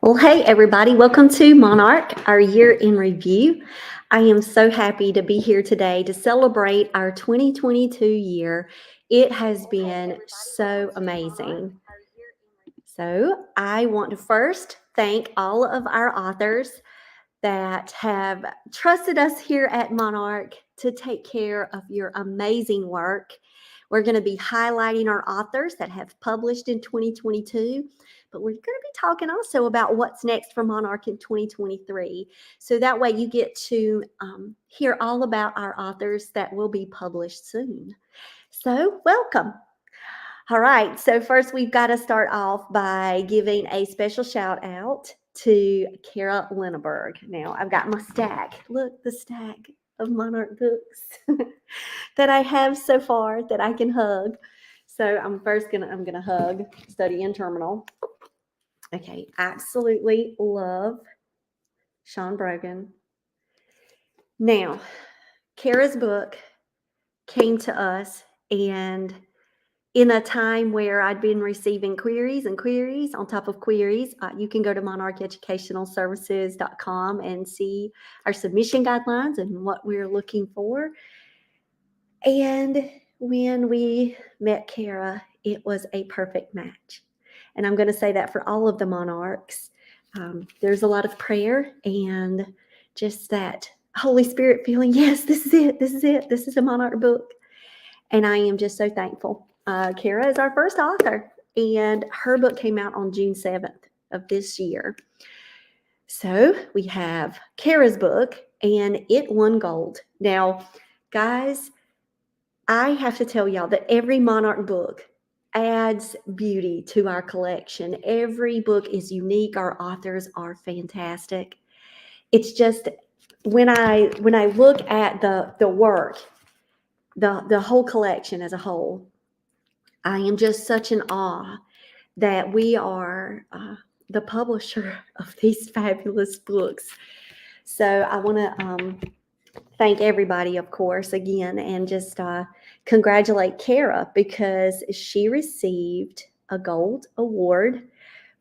Well, hey, everybody. Welcome to Monarch, our year in review. I am so happy to be here today to celebrate our 2022 year. It has been so amazing. So, I want to first thank all of our authors that have trusted us here at Monarch to take care of your amazing work. We're going to be highlighting our authors that have published in 2022, but we're going to be talking also about what's next for Monarch in 2023. So that way you get to hear all about our authors that will be published soon. So, welcome. All right, so first we've got to start off by giving a special shout out to Kara Linneberg. Now, I've got my stack. Look, the stack of Monarch books that I have so far that I can hug. So I'm gonna hug Study in Terminal. Okay, absolutely love Sean Brogan. Now, Kara's book came to us and in a time where I'd been receiving queries and queries on top of queries. You can go to monarcheducationalservices.com and see our submission guidelines and what we're looking for. And when we met Kara, it was a perfect match. And I'm going to say that for all of the Monarchs. There's a lot of prayer and just that Holy Spirit feeling, yes, this is it. This is it. This is a Monarch book. And I am just so thankful. Kara is our first author, and her book came out on June 7th of this year. So we have Kara's book, and it won gold. Now, guys, I have to tell y'all that every Monarch book adds beauty to our collection. Every book is unique. Our authors are fantastic. It's just when I look at the work, the whole collection as a whole, I am just such in awe that we are the publisher of these fabulous books. So I want to thank everybody, of course, again, and just congratulate Kara because she received a gold award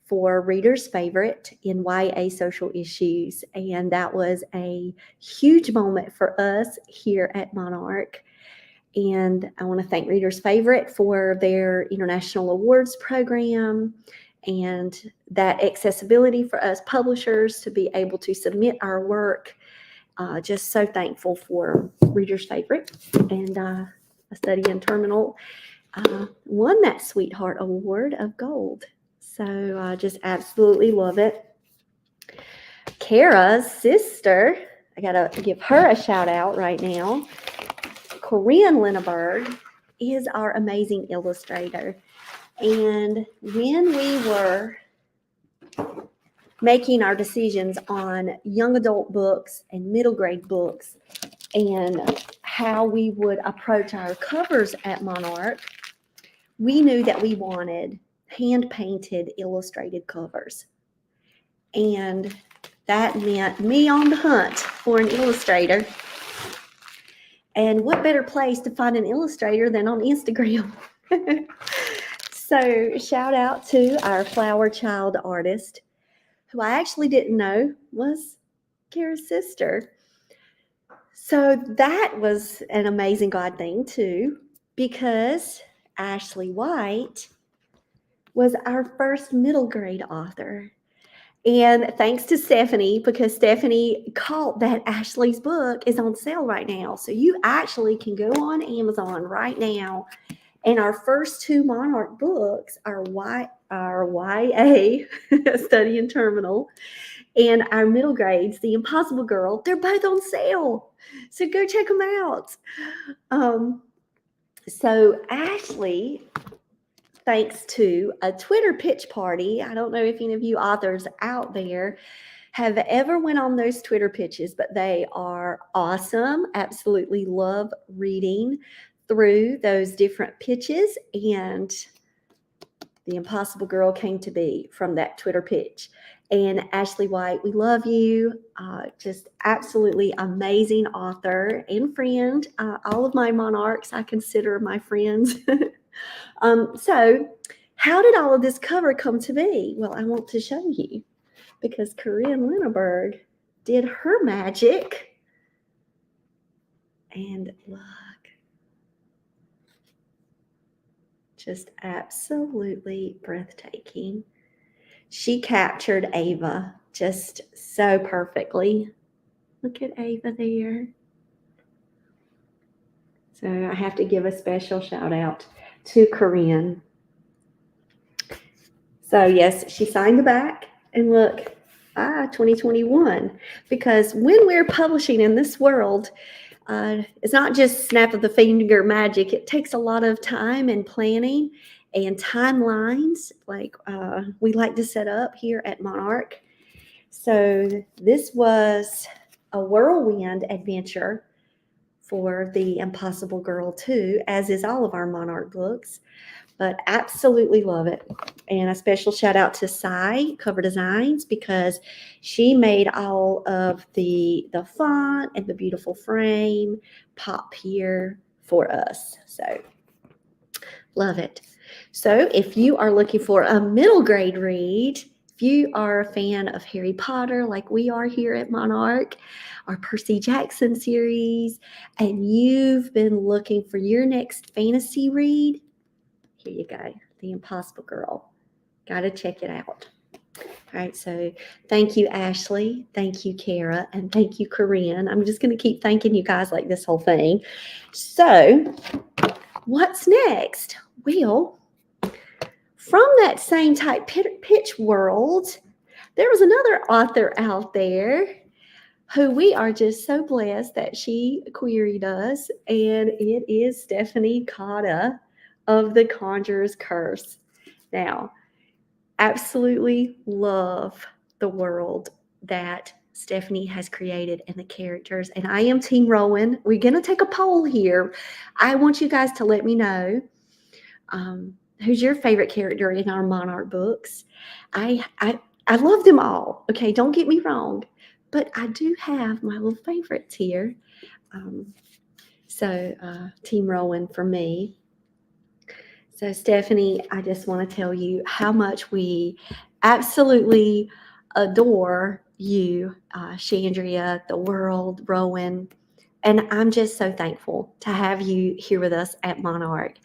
for Reader's Favorite in YA Social Issues. And that was a huge moment for us here at Monarch. And I want to thank Reader's Favorite for their International Awards program and that accessibility for us publishers to be able to submit our work. Just so thankful for Reader's Favorite. And A Study in Terminal won that Sweetheart Award of Gold. So just absolutely love it. Kara's sister, I got to give her a shout out right now. Corinne Linneberg is our amazing illustrator. And when we were making our decisions on young adult books and middle grade books and how we would approach our covers at Monarch, we knew that we wanted hand-painted illustrated covers. And that meant me on the hunt for an illustrator. And what better place to find an illustrator than on Instagram? So shout out to our flower child artist, who I actually didn't know was Kara's sister. So that was an amazing God thing too, because Ashley White was our first middle grade author. And thanks to Stephanie, because Stephanie caught that Ashley's book is on sale right now. So you actually can go on Amazon right now. And our first two Monarch books are YA, Study in Terminal, and our middle grades, The Impossible Girl. They're both on sale. So go check them out. So Ashley, thanks to a Twitter pitch party. I don't know if any of you authors out there have ever went on those Twitter pitches, but they are awesome. Absolutely love reading through those different pitches. And The Impossible Girl came to be from that Twitter pitch. And Ashley White, we love you. Just absolutely amazing author and friend. All of my Monarchs I consider my friends. So how did all of this cover come to be? Well, I want to show you because Corinne Lindbergh did her magic. And look, just absolutely breathtaking. She captured Ava just so perfectly. Look at Ava there. So I have to give a special shout out to Corinne. So yes, she signed the back, and look, 2021. Because when we're publishing in this world, it's not just snap of the finger magic. It takes a lot of time and planning and timelines, like we like to set up here at Monarch. So this was a whirlwind adventure for the Impossible Girl too, as is all of our Monarch books. But absolutely love it. And a special shout out to Sai Cover Designs, because she made all of the font and the beautiful frame pop here for us. So love it. So if you are looking for a middle grade read, if you are a fan of Harry Potter like we are here at Monarch, our Percy Jackson series, and you've been looking for your next fantasy read, here you go, The Impossible Girl. Got to check it out. All right, so thank you, Ashley. Thank you, Kara. And thank you, Corinne. I'm just going to keep thanking you guys like this whole thing. So what's next? Well, from that same type pitch world, there was another author out there who we are just so blessed that she queried us, and it is Stephanie Cotta of The Conjurer's Curse. Now, absolutely love the world that Stephanie has created and the characters, and I am Team Rowan. We're going to take a poll here. I want you guys to let me know who's your favorite character in our Monarch books. I love them all. Okay, don't get me wrong, but I do have my little favorites here. Team Rowan for me. So, Stephanie, I just want to tell you how much we absolutely adore you, Chandria, the world, Rowan. And I'm just so thankful to have you here with us at Monarch.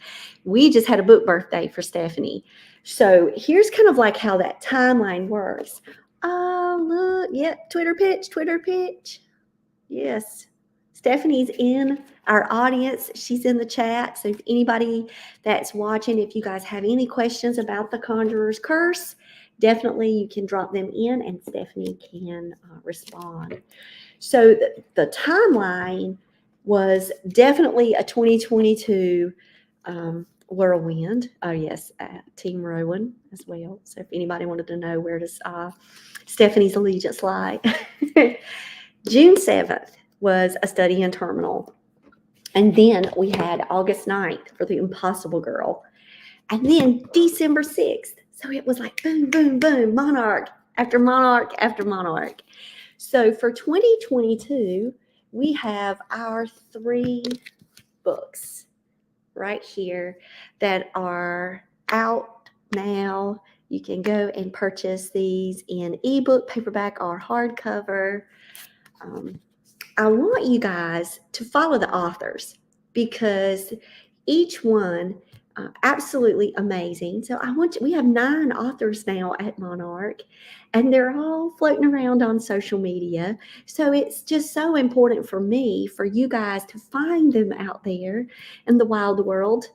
We just had a book birthday for Stephanie. So here's kind of like how that timeline works. Oh, look, yep, Twitter pitch. Yes. Stephanie's in our audience. She's in the chat. So if anybody that's watching, if you guys have any questions about the Conjurer's Curse, definitely you can drop them in and Stephanie can respond. So the timeline was definitely a 2022 whirlwind. Oh, yes, Team Rowan as well. So if anybody wanted to know where does Stephanie's allegiance lie. June 7th was A Study in Terminal. And then we had August 9th for The Impossible Girl. And then December 6th. So it was like boom, boom, boom, Monarch after Monarch after Monarch. So for 2022, we have our 3 books right here that are out now. You can go and purchase these in ebook, paperback, or hardcover. I want you guys to follow the authors because each one absolutely amazing. So we have 9 authors now at Monarch, and they're all floating around on social media. So it's just so important for me, for you guys to find them out there in the wild world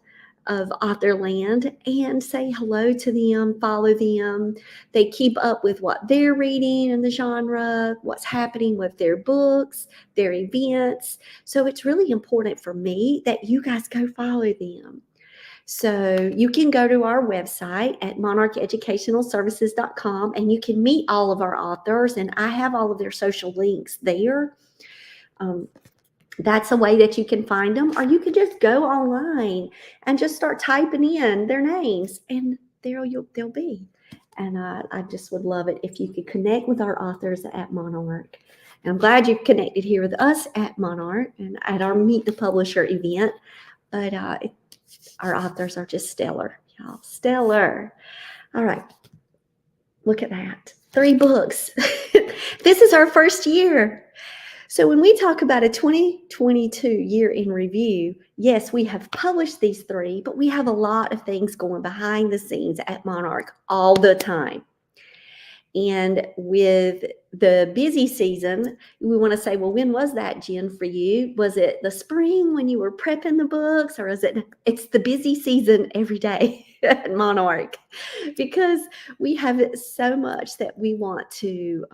of author land and say hello to them, follow them. They keep up with what they're reading in the genre, what's happening with their books, their events. So it's really important for me that you guys go follow them. So you can go to our website at monarcheducationalservices.com and you can meet all of our authors, and I have all of their social links there. That's a way that you can find them, or you could just go online and just start typing in their names, and there they'll be. And I just would love it if you could connect with our authors at Monarch. And I'm glad you've connected here with us at Monarch and at our Meet the Publisher event. But our authors are just stellar, y'all. Stellar. All right. Look at that. 3 books. This is our first year. So when we talk about a 2022 year in review, yes, we have published these 3, but we have a lot of things going behind the scenes at Monarch all the time. And with the busy season, we want to say, well, when was that, Jen, for you? Was it the spring when you were prepping the books, or is it's the busy season every day at Monarch? Because we have so much that we want to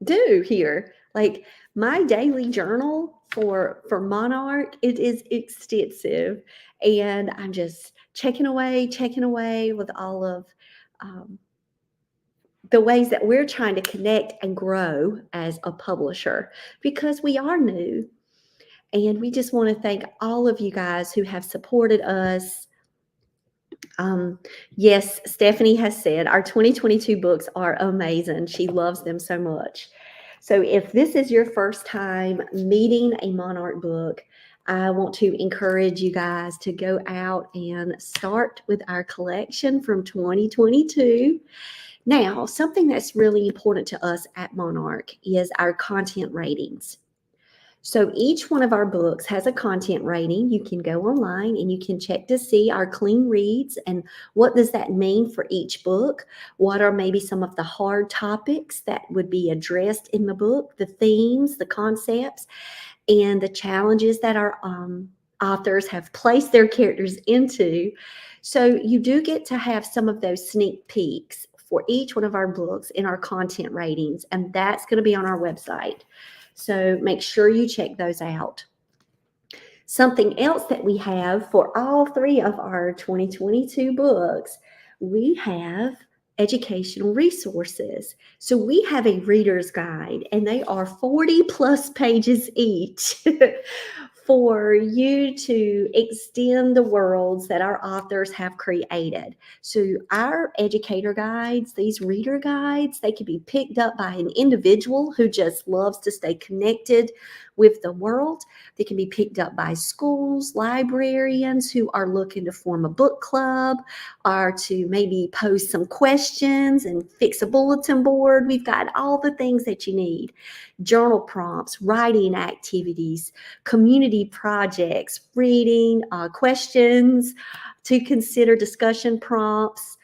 do here. Like my daily journal for Monarch, it is extensive, and I'm just checking away with all of the ways that we're trying to connect and grow as a publisher, because we are new. And we just want to thank all of you guys who have supported us. Yes, Stephanie has said our 2022 books are amazing. She loves them so much. So if this is your first time meeting a Monarch book, I want to encourage you guys to go out and start with our collection from 2022. Now, something that's really important to us at Monarch is our content ratings. So each one of our books has a content rating. You can go online and you can check to see our clean reads and what does that mean for each book. What are maybe some of the hard topics that would be addressed in the book, the themes, the concepts, and the challenges that our authors have placed their characters into. So you do get to have some of those sneak peeks for each one of our books in our content ratings, and that's going to be on our website. So make sure you check those out. Something else that we have for all 3 of our 2022 books, we have educational resources. So we have a reader's guide, and they are 40 plus pages each for you to extend the worlds that our authors have created. So our educator guides, these reader guides, they can be picked up by an individual who just loves to stay connected with the world. They can be picked up by schools, librarians who are looking to form a book club, or to maybe pose some questions and fix a bulletin board. We've got all the things that you need: journal prompts, writing activities, community projects, reading, questions to consider, discussion prompts,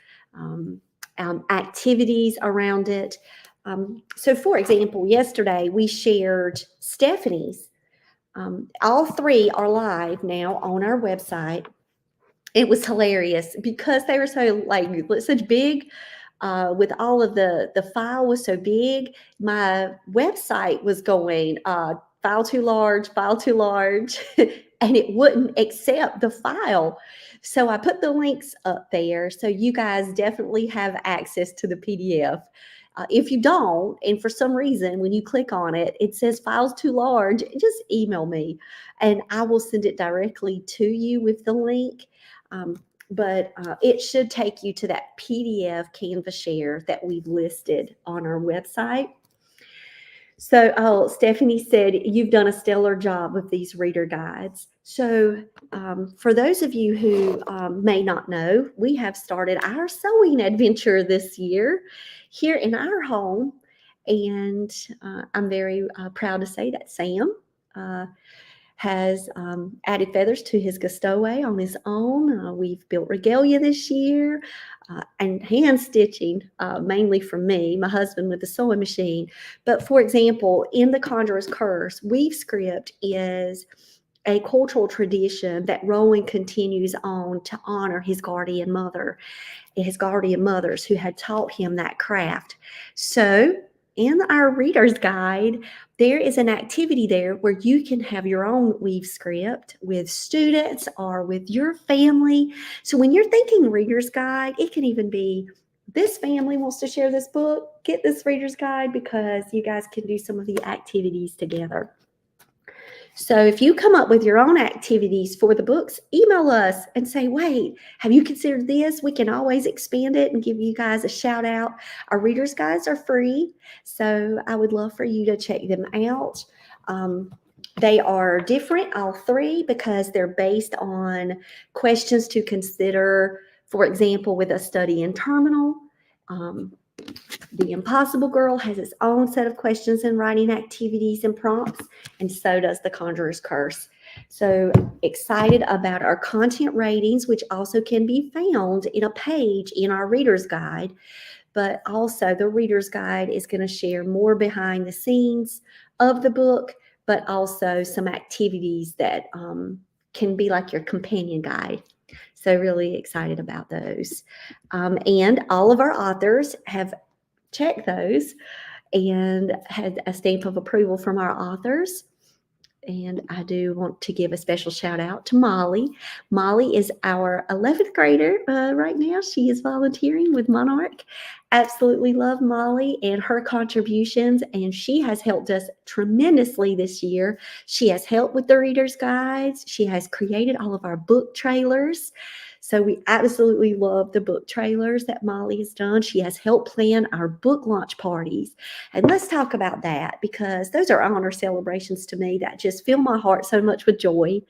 activities around it. So for example, yesterday we shared Stephanie's. All 3 are live now on our website. It was hilarious because they were so such big, with all of the file was so big. My website was going, file too large, and it wouldn't accept the file. So I put the links up there. So you guys definitely have access to the PDF. If you don't, and for some reason, when you click on it, it says files too large, just email me and I will send it directly to you with the link. But it should take you to that PDF Canvas share that we've listed on our website. So, Stephanie said, you've done a stellar job with these reader guides. So for those of you who may not know, we have started our sewing adventure this year here in our home. And I'm very proud to say that Sam has added feathers to his Gustoe on his own. We've built regalia this year, and hand stitching, mainly from me, my husband with the sewing machine. But for example, in the Conjurer's Curse, weave script is a cultural tradition that Rowan continues on to honor his guardian mothers who had taught him that craft. So in our reader's guide, there is an activity there where you can have your own weave script with students or with your family. So when you're thinking reader's guide, it can even be, this family wants to share this book, get this reader's guide, because you guys can do some of the activities together. So if you come up with your own activities for the books, email us and say, wait, have you considered this? We can always expand it and give you guys a shout out. Our readers guides are free, so I would love for you to check them out. They are different, all 3, because they're based on questions to consider, for example, with a study in terminal. The Impossible Girl has its own set of questions and writing activities and prompts, and so does The Conjurer's Curse. So excited about our content ratings, which also can be found in a page in our reader's guide. But also, the reader's guide is going to share more behind the scenes of the book, but also some activities that can be like your companion guide. So, really excited about those. And all of our authors have checked those and had a stamp of approval from our authors. And I do want to give a special shout out to Molly. Molly is our 11th grader right now. She is volunteering with Monarch. Absolutely love Molly and her contributions, and she has helped us tremendously this year. She has helped with the reader's guides. She has created all of our book trailers. So we absolutely love the book trailers that Molly has done. She has helped plan our book launch parties. And let's talk about that, because those are honor celebrations to me that just fill my heart so much with joy.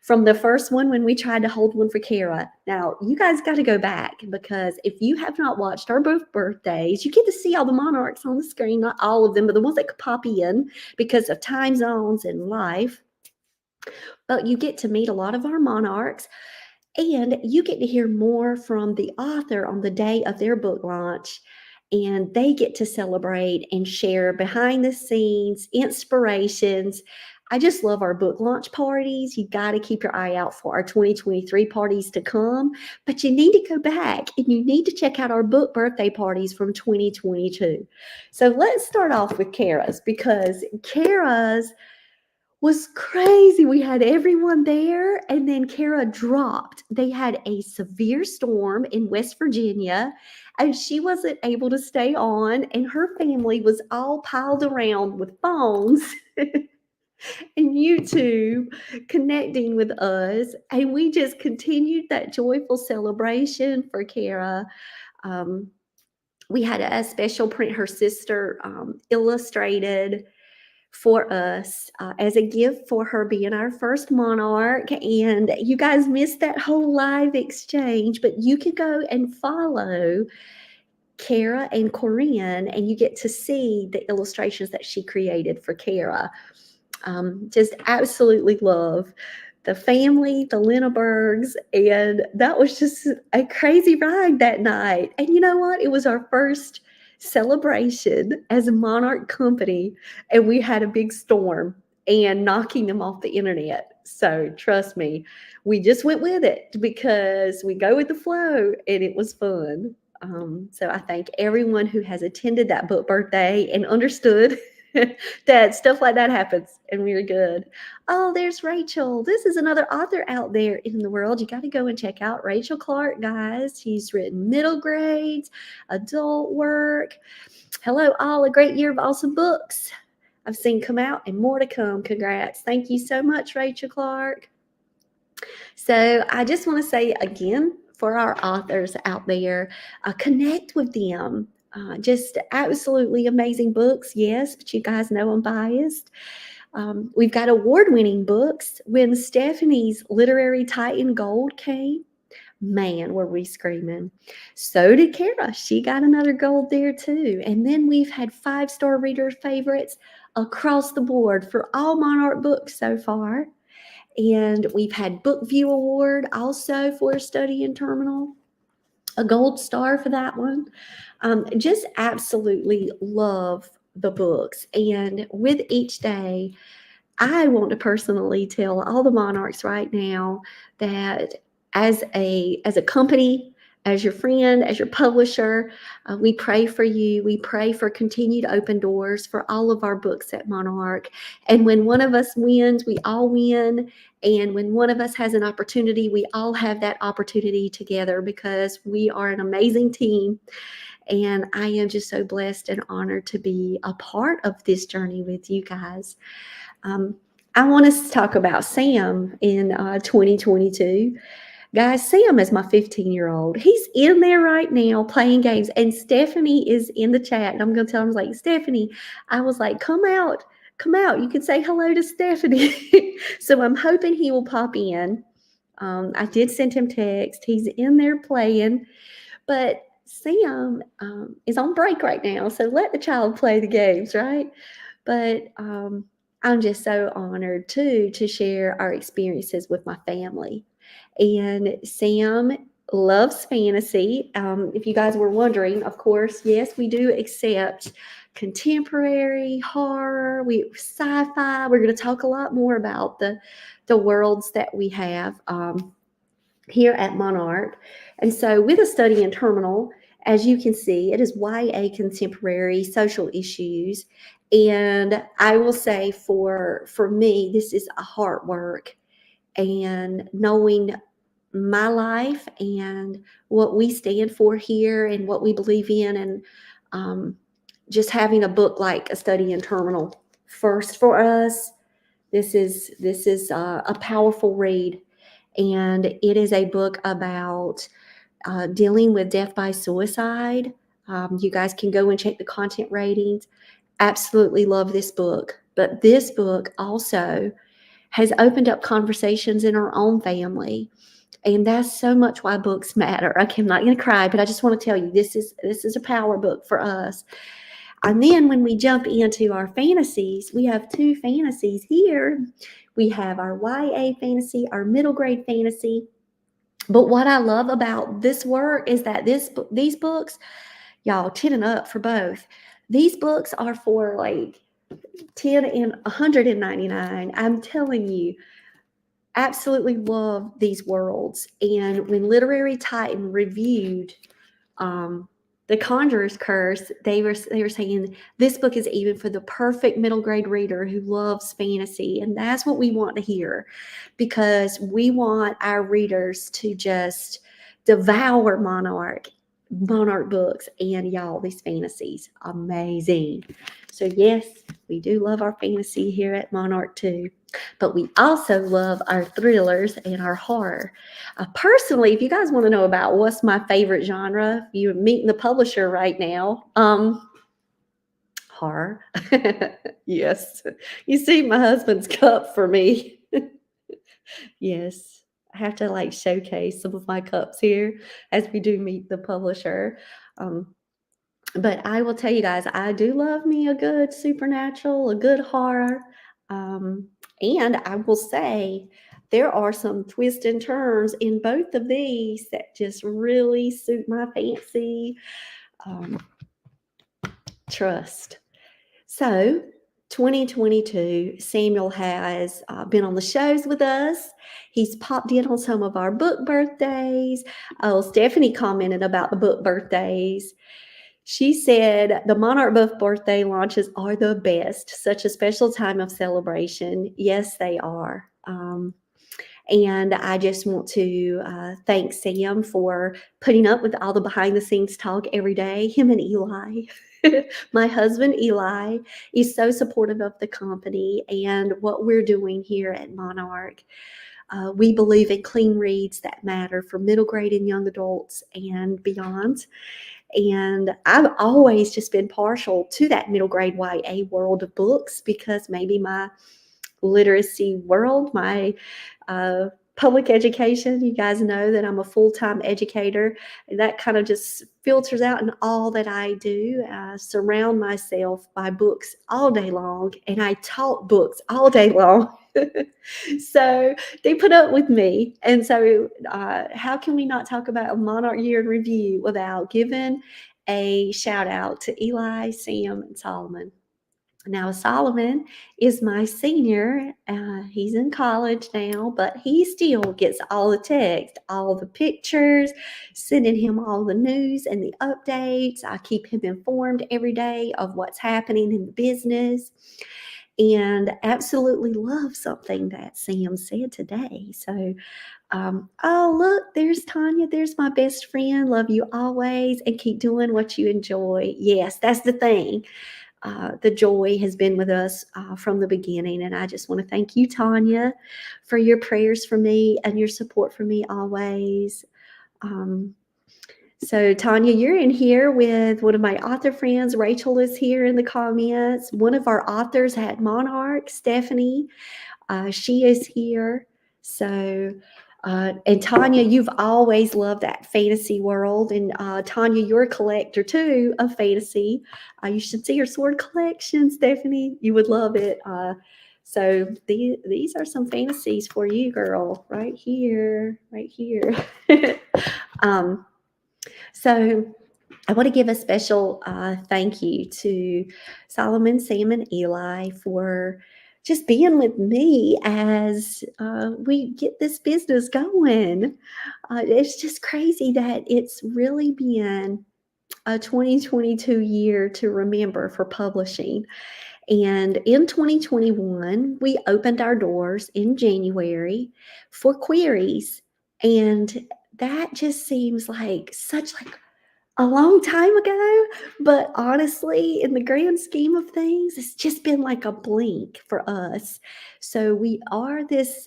From the first one when we tried to hold one for Kara. Now, you guys got to go back, because if you have not watched our both birthdays, you get to see all the monarchs on the screen, not all of them, but the ones that could pop in because of time zones and life. But you get to meet a lot of our monarchs. And you get to hear more from the author on the day of their book launch. And they get to celebrate and share behind the scenes inspirations. I just love our book launch parties. You got to keep your eye out for our 2023 parties to come. But you need to go back and you need to check out our book birthday parties from 2022. So let's start off with Kara's, because Kara's was crazy. We had everyone there, and then Kara dropped. They had a severe storm in West Virginia, and she wasn't able to stay on, and her family was all piled around with phones and YouTube connecting with us, and we just continued that joyful celebration for Kara. Um, we had a special print her sister illustrated for us as a gift for her being our first monarch. And you guys missed that whole live exchange, but you can go and follow Kara and Corinne, and you get to see the illustrations that she created for Kara. Just absolutely love the family, the Lindberghs, and that was just a crazy ride that night. And you know what? It was our first celebration as a Monarch company, and we had a big storm and knocking them off the internet. So trust me, we just went with it because we go with the flow, and it was fun. So I thank everyone who has attended that book birthday and understood that stuff like that happens, and we're good. Oh, there's Rachel. This is another author out there in the world. You got to go and check out Rachel Clark, guys. She's written middle grades, adult work. Hello, all. A great year of awesome books I've seen come out, and more to come. Congrats. Thank you so much, Rachel Clark. So I just want to say again, for our authors out there, connect with them. Just absolutely amazing books, yes, but you guys know I'm biased. We've got award-winning books. When Stephanie's Literary Titan Gold came, man, were we screaming. So did Kara. She got another gold there too. And then we've had 5-star reader favorites across the board for all Monarch books so far. And we've had Book View Award also for Study in Terminal, a gold star for that one. Just absolutely love the books. And with each day, I want to personally tell all the monarchs right now that as a company, as your friend, as your publisher, we pray for you. We pray for continued open doors for all of our books at Monarch. And when one of us wins, we all win. And when one of us has an opportunity, we all have that opportunity together, because we are an amazing team. And I am just so blessed and honored to be a part of this journey with you guys. I want us to talk about Sam in 2022. Guys, Sam is my 15-year-old. He's in there right now playing games, and Stephanie is in the chat. And I'm going to tell him, like, Stephanie, I was like, come out. You can say hello to Stephanie. So I'm hoping he will pop in. I did send him text. He's in there playing. But Sam is on break right now, so let the child play the games, right? But I'm just so honored too to share our experiences with my family. And Sam loves fantasy. If you guys were wondering, of course, yes, we do accept contemporary horror, sci-fi. We're going to talk a lot more about the worlds that we have. Here at Monarch. And so, with a study in terminal, as you can see, it is YA contemporary social issues. And I will say for me, this is a hard work. And knowing my life and what we stand for here and what we believe in, and um, just having a book like a study in terminal first for us, this is a powerful read, and it is a book about dealing with death by suicide. You guys can go and check the content ratings. Absolutely love this book. But this book also has opened up conversations in our own family. And that's so much why books matter. Okay, I'm not going to cry, but I just want to tell you this is a power book for us. And then when we jump into our fantasies, we have two fantasies here. We have our YA fantasy, our middle grade fantasy. But what I love about this work is that these books, y'all, 10 and up for both. These books are for like 10 and 199. I'm telling you, absolutely love these worlds. And when Literary Titan reviewed um, The Conjurer's Curse, they were saying this book is even for the perfect middle grade reader who loves fantasy, and that's what we want to hear, because we want our readers to just devour Monarch books, and y'all, these fantasies, amazing. So yes, we do love our fantasy here at Monarch too, but we also love our thrillers and our horror. Personally, if you guys want to know about what's my favorite genre, you're meeting the publisher right now. Horror. Yes. You see my husband's cup for me. Yes. I have to like showcase some of my cups here as we do meet the publisher. Um, but I will tell you guys, I do love me a good supernatural, a good horror. Um, and I will say there are some twists and turns in both of these that just really suit my fancy. Um, Trust. So, 2022, Samuel has been on the shows with us. He's popped in on some of our book birthdays. Oh, Stephanie commented about the book birthdays. She said the Monarch Buff birthday launches are the best. Such a special time of celebration. Yes, they are. And I just want to thank Sam for putting up with all the behind the scenes talk every day. Him and Eli. My husband, Eli, is so supportive of the company and what we're doing here at Monarch. We believe in clean reads that matter for middle grade and young adults and beyond. And I've always just been partial to that middle grade YA world of books because maybe my literacy world, my public education, you guys know that I'm a full-time educator, and that kind of just filters out in all that I do. I surround myself by books all day long, and I taught books all day long. So they put up with me. And so how can we not talk about a Monarch Year in Review without giving a shout out to Eli, Sam, and Solomon? Now, Solomon is my senior. He's in college now, but he still gets all the text, all the pictures, sending him all the news and the updates. I keep him informed every day of what's happening in the business, and absolutely love something that Sam said today. So, oh, look, there's Tanya. There's my best friend. Love you always, and keep doing what you enjoy. Yes, that's the thing. The joy has been with us from the beginning. And I just want to thank you, Tanya, for your prayers for me and your support for me always. So, Tanya, you're in here with one of my author friends. Rachel is here in the comments. One of our authors at Monarch, Stephanie, she is here. So, And Tanya, you've always loved that fantasy world. And Tanya, you're a collector too of fantasy. You should see your sword collection, Stephanie. You would love it. So these are some fantasies for you, girl, right here, right here. um, so I want to give a special thank you to Solomon, Sam, and Eli for just being with me as we get this business going. It's just crazy that it's really been a 2022 year to remember for publishing. And in 2021, we opened our doors in January for queries. And that just seems like such like a long time ago, but honestly, in the grand scheme of things, it's just been like a blink for us. So we are this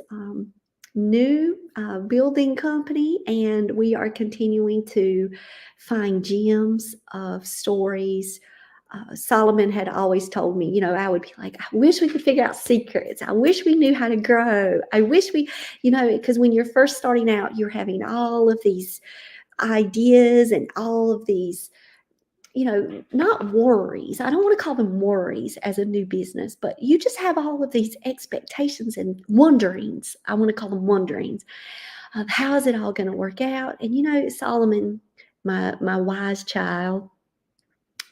new building company, and we are continuing to find gems of stories. Solomon had always told me, I would be like, I wish we could figure out secrets. I wish we knew how to grow. I wish we, because when you're first starting out, you're having all of these ideas and all of these, not worries. I don't want to call them worries as a new business, but you just have all of these expectations and wonderings. I want to call them wonderings of how is it all going to work out. And Solomon, my wise child,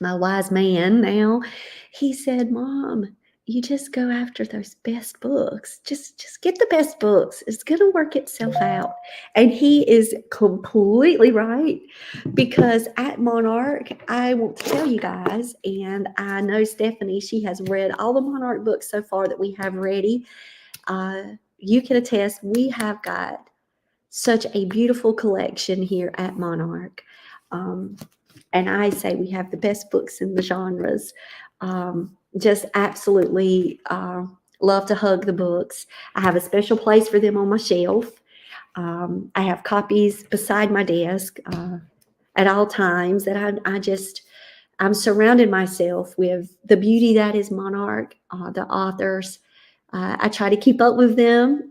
my wise man now, he said, Mom, you just go after those best books. Just get the best books. It's going to work itself out. And he is completely right, because at Monarch, I want to tell you guys, and I know Stephanie, she has read all the Monarch books so far that we have ready. You can attest, we have got such a beautiful collection here at Monarch. And I say we have the best books in the genres. Just absolutely love to hug the books. I have a special place for them on my shelf. I have copies beside my desk at all times that I'm surrounded myself with the beauty that is Monarch, the authors. I try to keep up with them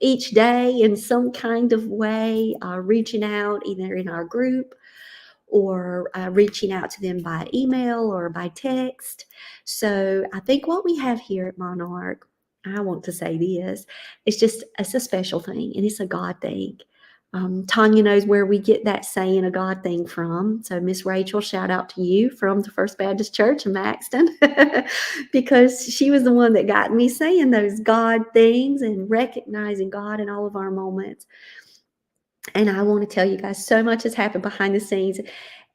each day in some kind of way, reaching out either in our group or reaching out to them by email or by text. So I think what we have here at Monarch, I want to say this, it's a special thing, and it's a God thing. Tanya knows where we get that saying a God thing from. So Miss Rachel, shout out to you from the First Baptist Church in Maxton, because she was the one that got me saying those God things and recognizing God in all of our moments. And I want to tell you guys, so much has happened behind the scenes.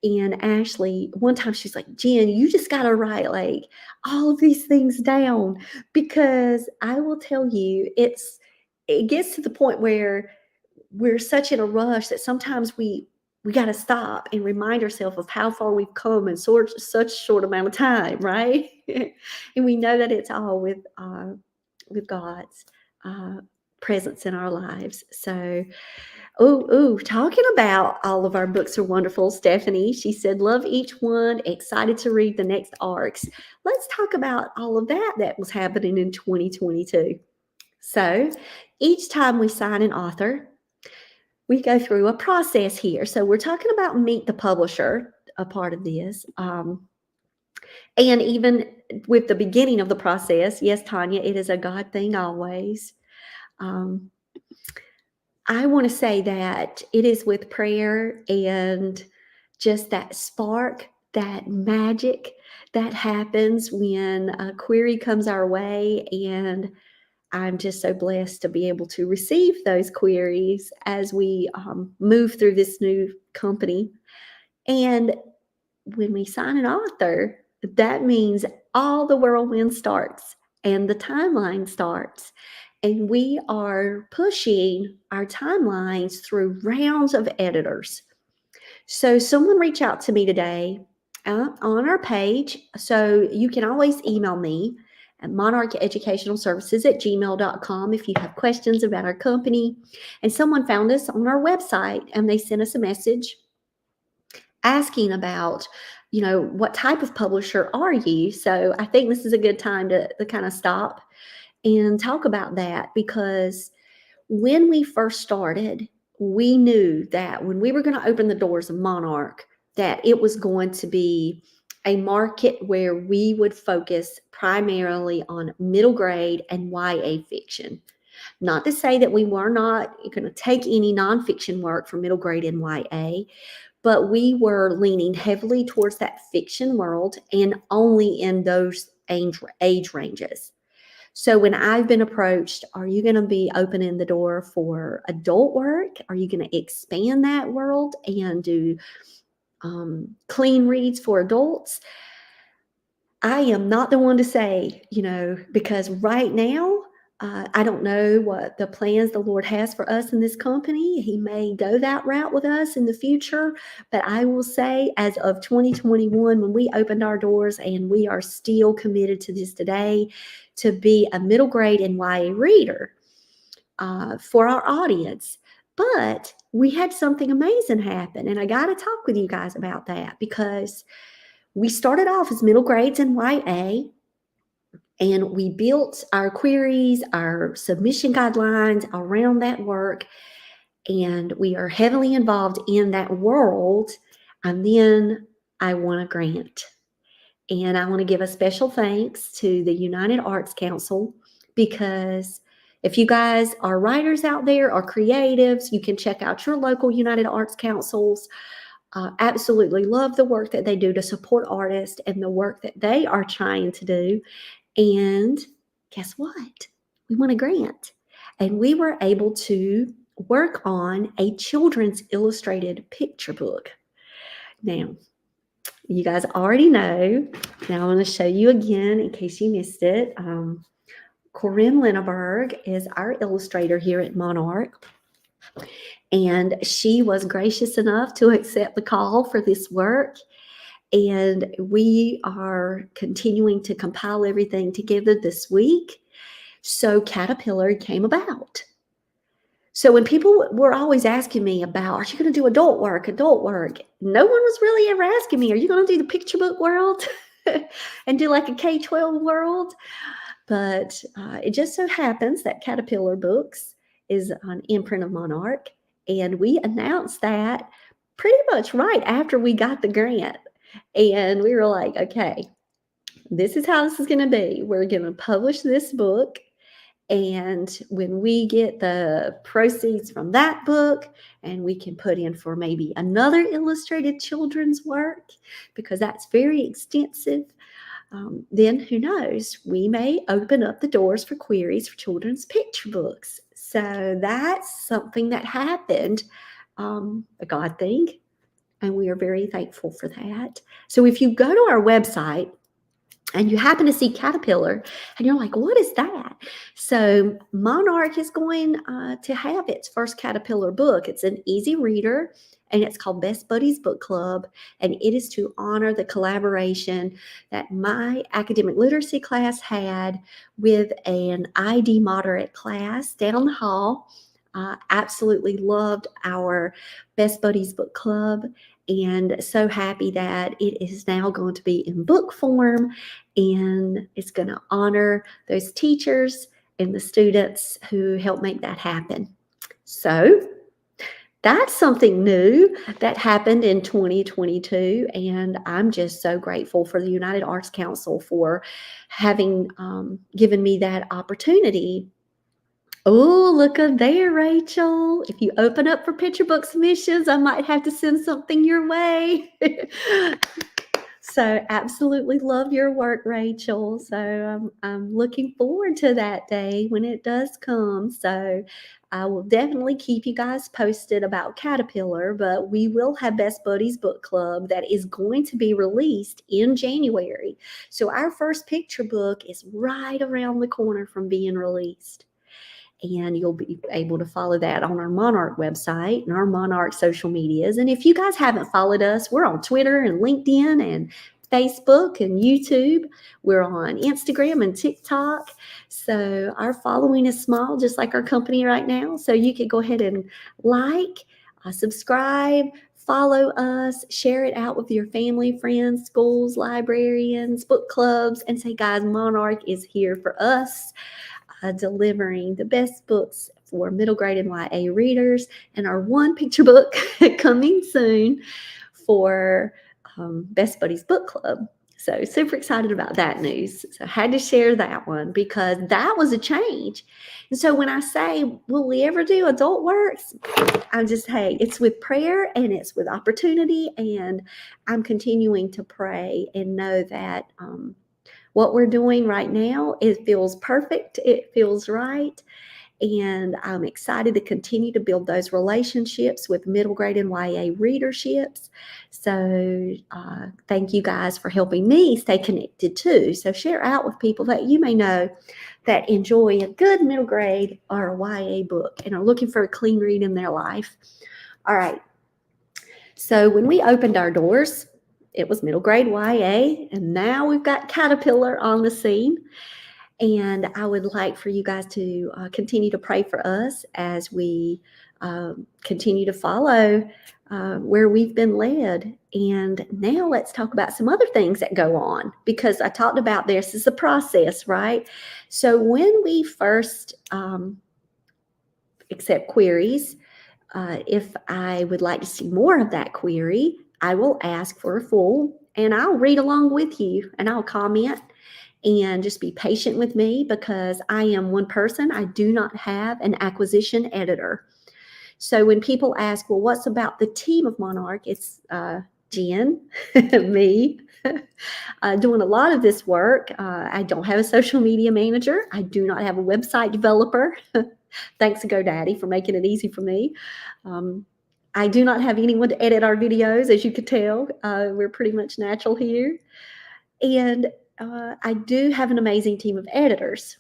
And Ashley, one time she's like, Jen, you just got to write like all of these things down, because I will tell you, it gets to the point where we're such in a rush that sometimes we got to stop and remind ourselves of how far we've come in such short amount of time, right? And we know that it's all with God's presence in our lives. So, talking about all of our books are wonderful, Stephanie. She said, love each one, excited to read the next arcs. Let's talk about all of that was happening in 2022. So each time we sign an author, we go through a process here. So we're talking about Meet the Publisher, a part of this. And even with the beginning of the process, yes, Tanya, it is a God thing always. I want to say that it is with prayer and just that spark, that magic that happens when a query comes our way. And I'm just so blessed to be able to receive those queries as we move through this new company. And when we sign an author, that means all the whirlwind starts and the timeline starts. And we are pushing our timelines through rounds of editors. So someone reached out to me today on our page. So you can always email me at monarcheducationalservices@gmail.com if you have questions about our company. And someone found us on our website, and they sent us a message asking about, what type of publisher are you? So I think this is a good time to kind of stop and talk about that, because when we first started, we knew that when we were going to open the doors of Monarch, that it was going to be a market where we would focus primarily on middle grade and YA fiction. Not to say that we were not going to take any nonfiction work for middle grade and YA, but we were leaning heavily towards that fiction world and only in those age ranges. So when I've been approached, are you going to be opening the door for adult work? Are you going to expand that world and do clean reads for adults? I am not the one to say, because right now, I don't know what the plans the Lord has for us in this company. He may go that route with us in the future, but I will say, as of 2021, when we opened our doors, and we are still committed to this today, to be a middle grade and YA reader for our audience. But we had something amazing happen, and I got to talk with you guys about that, because we started off as middle grades and YA, and we built our queries, our submission guidelines around that work, and we are heavily involved in that world. And then I won a grant. And I want to give a special thanks to the United Arts Council, because if you guys are writers out there or creatives, you can check out your local United Arts Councils. Absolutely love the work that they do to support artists and the work that they are trying to do. And guess what? We won a grant, and we were able to work on a children's illustrated picture book. Now, you guys already know. Now I'm going to show you again in case you missed it. Corinne Linneberg is our illustrator here at Monarch, and she was gracious enough to accept the call for this work. And we are continuing to compile everything together this week. So Caterpillar came about. So when people were always asking me about, are you going to do adult work? No one was really ever asking me, are you going to do the picture book world and do like a K-12 world? But it just so happens that Caterpillar Books is an imprint of Monarch. And we announced that pretty much right after we got the grant. And we were like, okay, this is how this is going to be. We're going to publish this book. And when we get the proceeds from that book, and we can put in for maybe another illustrated children's work, because that's very extensive, then who knows, we may open up the doors for queries for children's picture books. So that's something that happened, a God thing. And we are very thankful for that. So if you go to our website and you happen to see Caterpillar and you're like, what is that? So Monarch is going to have its first Caterpillar book. It's an easy reader, and it's called Best Buddies Book Club. And it is to honor the collaboration that my academic literacy class had with an ID moderate class down the hall. Absolutely loved our Best Buddies Book Club, and so happy that it is now going to be in book form, and it's going to honor those teachers and the students who helped make that happen. So that's something new that happened in 2022, and I'm just so grateful for the United Arts Council for having given me that opportunity. Oh, look up there, Rachel. If you open up for picture book submissions, I might have to send something your way. So absolutely love your work, Rachel. So I'm looking forward to that day when it does come. So I will definitely keep you guys posted about Caterpillar, but we will have Best Buddies Book Club that is going to be released in January. So our first picture book is right around the corner from being released. And you'll be able to follow that on our Monarch website and our Monarch social medias. And if you guys haven't followed us, we're on Twitter and LinkedIn and Facebook and YouTube. We're on Instagram and TikTok. So our following is small, just like our company right now. So you can go ahead and like, subscribe, follow us, share it out with your family, friends, schools, librarians, book clubs, and say, guys, Monarch is here for us. Delivering the best books for middle grade and YA readers, and our one picture book coming soon for Best Buddies Book Club. So super excited about that news. So I had to share that one because that was a change. And so when I say, will we ever do adult works? I'm just, hey, it's with prayer and it's with opportunity. And I'm continuing to pray and know that what we're doing right now, it feels perfect. It feels right. And I'm excited to continue to build those relationships with middle grade and YA readerships. So thank you guys for helping me stay connected too. So share out with people that you may know that enjoy a good middle grade or a YA book and are looking for a clean read in their life. All right. So when we opened our doors, it was middle grade YA, and now we've got Caterpillar on the scene. And I would like for you guys to continue to pray for us as we continue to follow where we've been led. And now let's talk about some other things that go on, because I talked about this is a process, right? So when we first accept queries, if I would like to see more of that query, I will ask for a full, and I'll read along with you and I'll comment. And just be patient with me because I am one person. I do not have an acquisition editor. So when people ask, well, what's about the team of Monarch? It's Jen, me, doing a lot of this work. I don't have a social media manager. I do not have a website developer. Thanks to GoDaddy for making it easy for me. I do not have anyone to edit our videos, as you could tell. We're pretty much natural here. And I do have an amazing team of editors,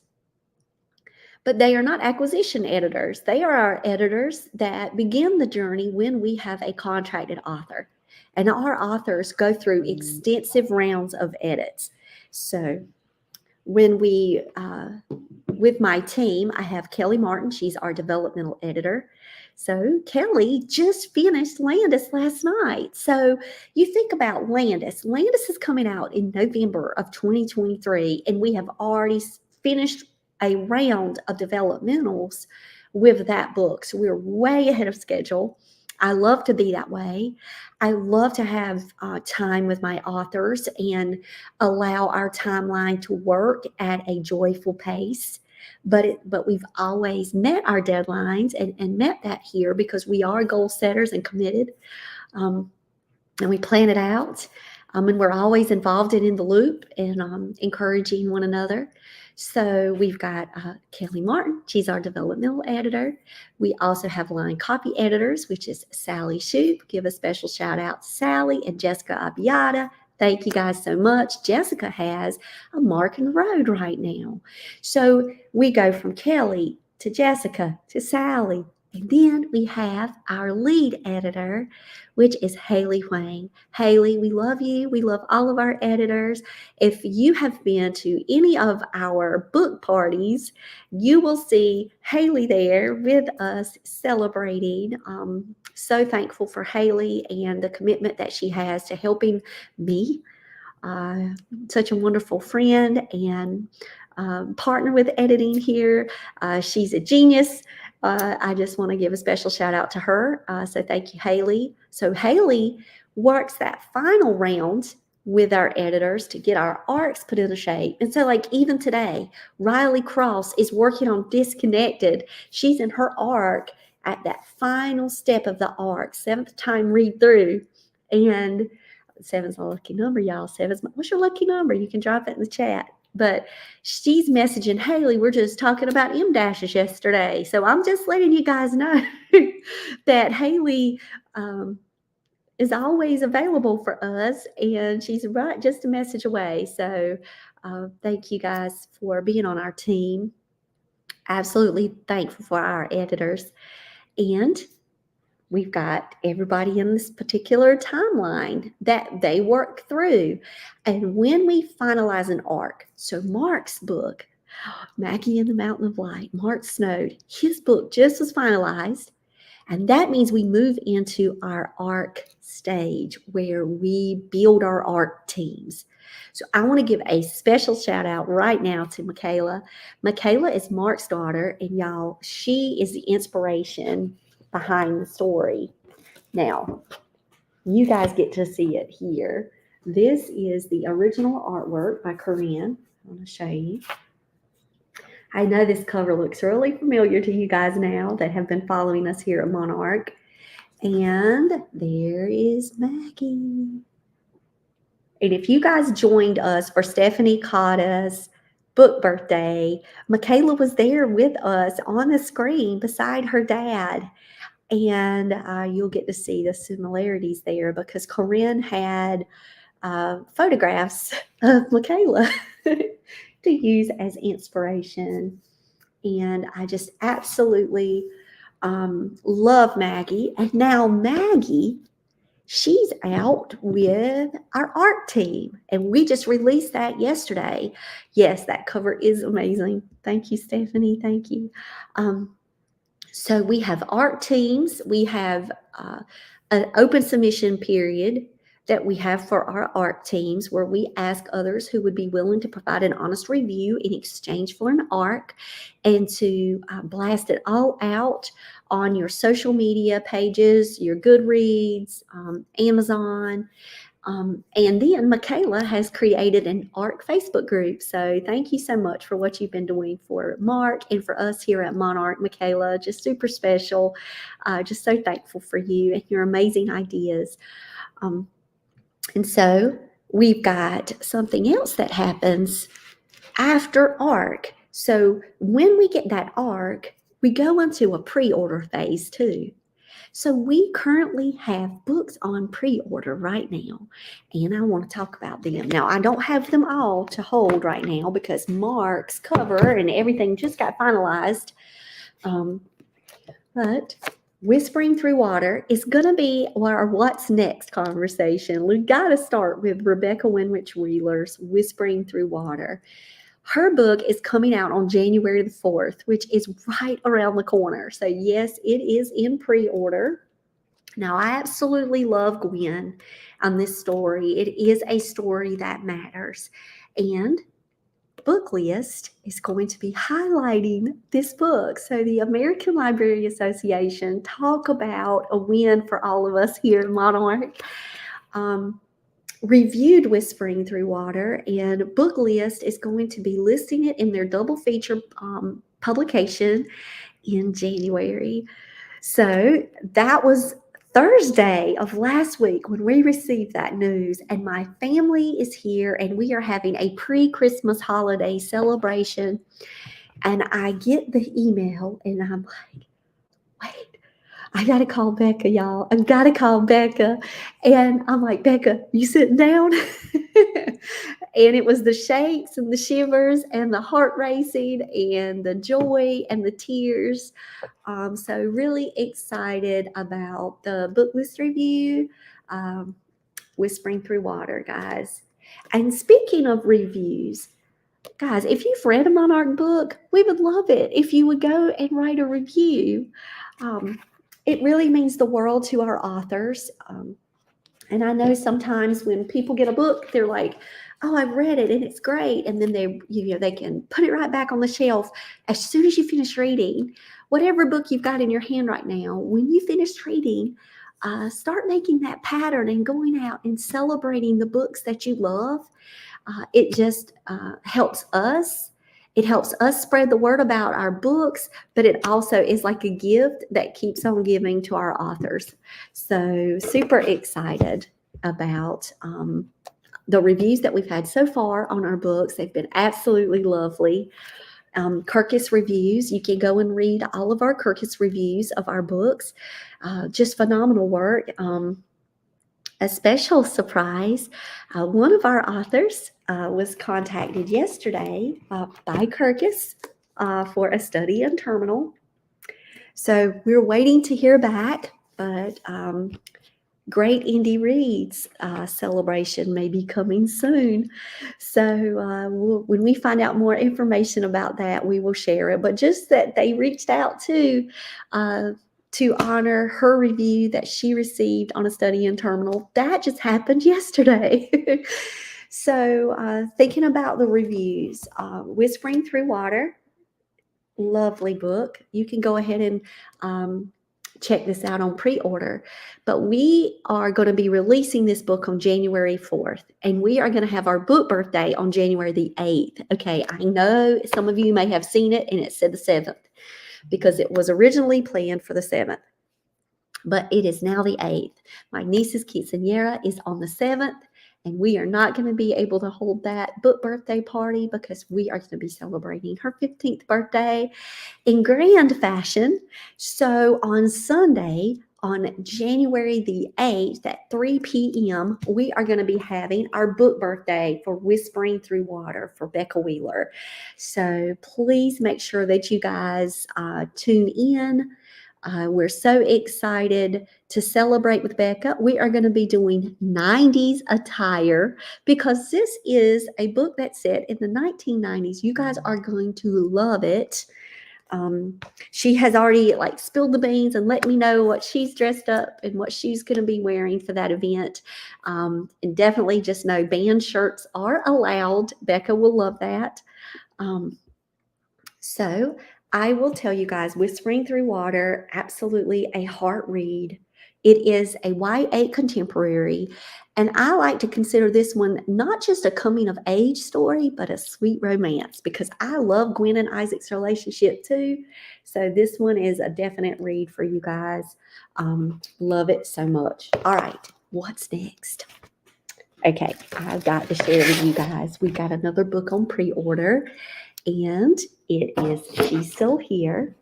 but they are not acquisition editors. They are our editors that begin the journey when we have a contracted author. And our authors go through extensive rounds of edits. So when we, with my team, I have Kelly Martin. She's our developmental editor. So Kelly just finished Landis last night. So you think about Landis. Landis is coming out in November of 2023, and we have already finished a round of developmentals with that book. So we're way ahead of schedule. I love to be that way. I love to have time with my authors and allow our timeline to work at a joyful pace. But we've always met our deadlines and met that here because we are goal setters and committed, and we plan it out, and we're always involved and in the loop and encouraging one another. So we've got Kelly Martin. She's our developmental editor. We also have line copy editors, which is Sally Shoup. Give a special shout out to Sally and Jessica Abiata. Thank you guys so much. Jessica has a mark in the road right now. So we go from Kelly to Jessica to Sally. And then we have our lead editor, which is Haley Wayne. Haley, we love you. We love all of our editors. If you have been to any of our book parties, you will see Haley there with us celebrating. So thankful for Haley and the commitment that she has to helping me. Such a wonderful friend and partner with editing here. She's a genius. I just want to give a special shout out to her. So thank you, Haley. So Haley works that final round with our editors to get our arcs put into shape. And so like even today, Riley Cross is working on Disconnected. She's in her arc at that final step of the arc, 7th time read through. And 7's a lucky number, y'all. 7's, what's your lucky number? You can drop it in the chat. But she's messaging Haley. We're just talking about M dashes yesterday. So I'm just letting you guys know that Haley is always available for us, and she's right just a message away. So thank you guys for being on our team. Absolutely thankful for our editors. And we've got everybody in this particular timeline that they work through. And when we finalize an arc, so Mark's book, Mackie and the Mountain of Light, Mark Snowed, his book just was finalized. And that means we move into our ARC stage where we build our ARC teams. So I want to give a special shout out right now to Michaela. Michaela is Mark's daughter, and y'all, she is the inspiration behind the story. Now, you guys get to see it here. This is the original artwork by Corinne. I want to show you. I know this cover looks really familiar to you guys now that have been following us here at Monarch. And there is Maggie. And if you guys joined us for Stephanie Cotta's book birthday, Michaela was there with us on the screen beside her dad. And you'll get to see the similarities there because Corinne had photographs of Michaela to use as inspiration. And I just absolutely love Maggie. And now Maggie, she's out with our art team. And we just released that yesterday. Yes, that cover is amazing. Thank you, Stephanie. Thank you. So we have art teams. We have an open submission period that we have for our art teams where we ask others who would be willing to provide an honest review in exchange for an ARC and to blast it all out on your social media pages, your Goodreads, Amazon. And then Michaela has created an ARC Facebook group. So thank you so much for what you've been doing for Mark and for us here at Monarch, Michaela. Just super special. Just so thankful for you and your amazing ideas. And so we've got something else that happens after ARC. So when we get that ARC, we go into a pre-order phase too. So we currently have books on pre-order right now, and I want to talk about them. Now, I don't have them all to hold right now because Mark's cover and everything just got finalized. But Whispering Through Water is going to be our What's Next conversation. We've got to start with Rebecca Winwich Wheeler's Whispering Through Water. Her book is coming out on January the 4th, which is right around the corner. So yes, it is in pre-order. Now, I absolutely love Gwen on this story. It is a story that matters. And Book List is going to be highlighting this book. So the American Library Association, talk about a win for all of us here in Monarch. Reviewed Whispering Through Water, and Book List is going to be listing it in their double feature publication in January. So that was Thursday of last week when we received that news, and my family is here and we are having a pre-Christmas holiday celebration. And I get the email and I'm like, wait, I got to call Becca, y'all. I've got to call Becca. And I'm like, Becca, you sitting down? And it was the shakes and the shivers and the heart racing and the joy and the tears. So really excited about the book list review, Whispering Through Water, guys. And speaking of reviews, guys, if you've read a Monarch book, we would love it if you would go and write a review. It really means the world to our authors. And I know sometimes when people get a book, they're like, oh, I've read it and it's great. And then they can put it right back on the shelf as soon as you finish reading. Whatever book you've got in your hand right now, when you finish reading, start making that pattern and going out and celebrating the books that you love. It just helps us. It helps us spread the word about our books, but it also is like a gift that keeps on giving to our authors. So super excited about the reviews that we've had so far on our books. They've been absolutely lovely. Kirkus reviews, you can go and read all of our Kirkus reviews of our books. Just phenomenal work. A special surprise, one of our authors was contacted yesterday by Kirkus for a study in terminal. So we're waiting to hear back, but Great Indie Reads celebration may be coming soon. So when we find out more information about that, we will share it. But just that they reached out to to honor her review that she received on a study in terminal. That just happened yesterday. So, thinking about the reviews, Whispering Through Water, lovely book. You can go ahead and check this out on pre-order. But we are going to be releasing this book on January 4th, and we are going to have our book birthday on January the 8th. Okay, I know some of you may have seen it, and it said the 7th because it was originally planned for the 7th. But it is now the 8th. My niece's quinceañera is on the 7th, and we are not going to be able to hold that book birthday party because we are going to be celebrating her 15th birthday in grand fashion. So on Sunday, on January the 8th at 3 p.m., we are going to be having our book birthday for Whispering Through Water for Becca Wheeler. So please make sure that you guys tune in. We're so excited to celebrate with Becca. We are going to be doing 90s attire because this is a book that's set in the 1990s. You guys are going to love it. She has already spilled the beans and let me know what she's dressed up and what she's going to be wearing for that event. And definitely just know band shirts are allowed. Becca will love that. So I will tell you guys, Whispering Through Water, absolutely a heart read. It is a YA contemporary, and I like to consider this one not just a coming of age story, but a sweet romance because I love Gwen and Isaac's relationship too. So this one is a definite read for you guys. Love it so much. All right, what's next? Okay, I've got to share with you guys. We got another book on pre-order, and it is She's Still Here.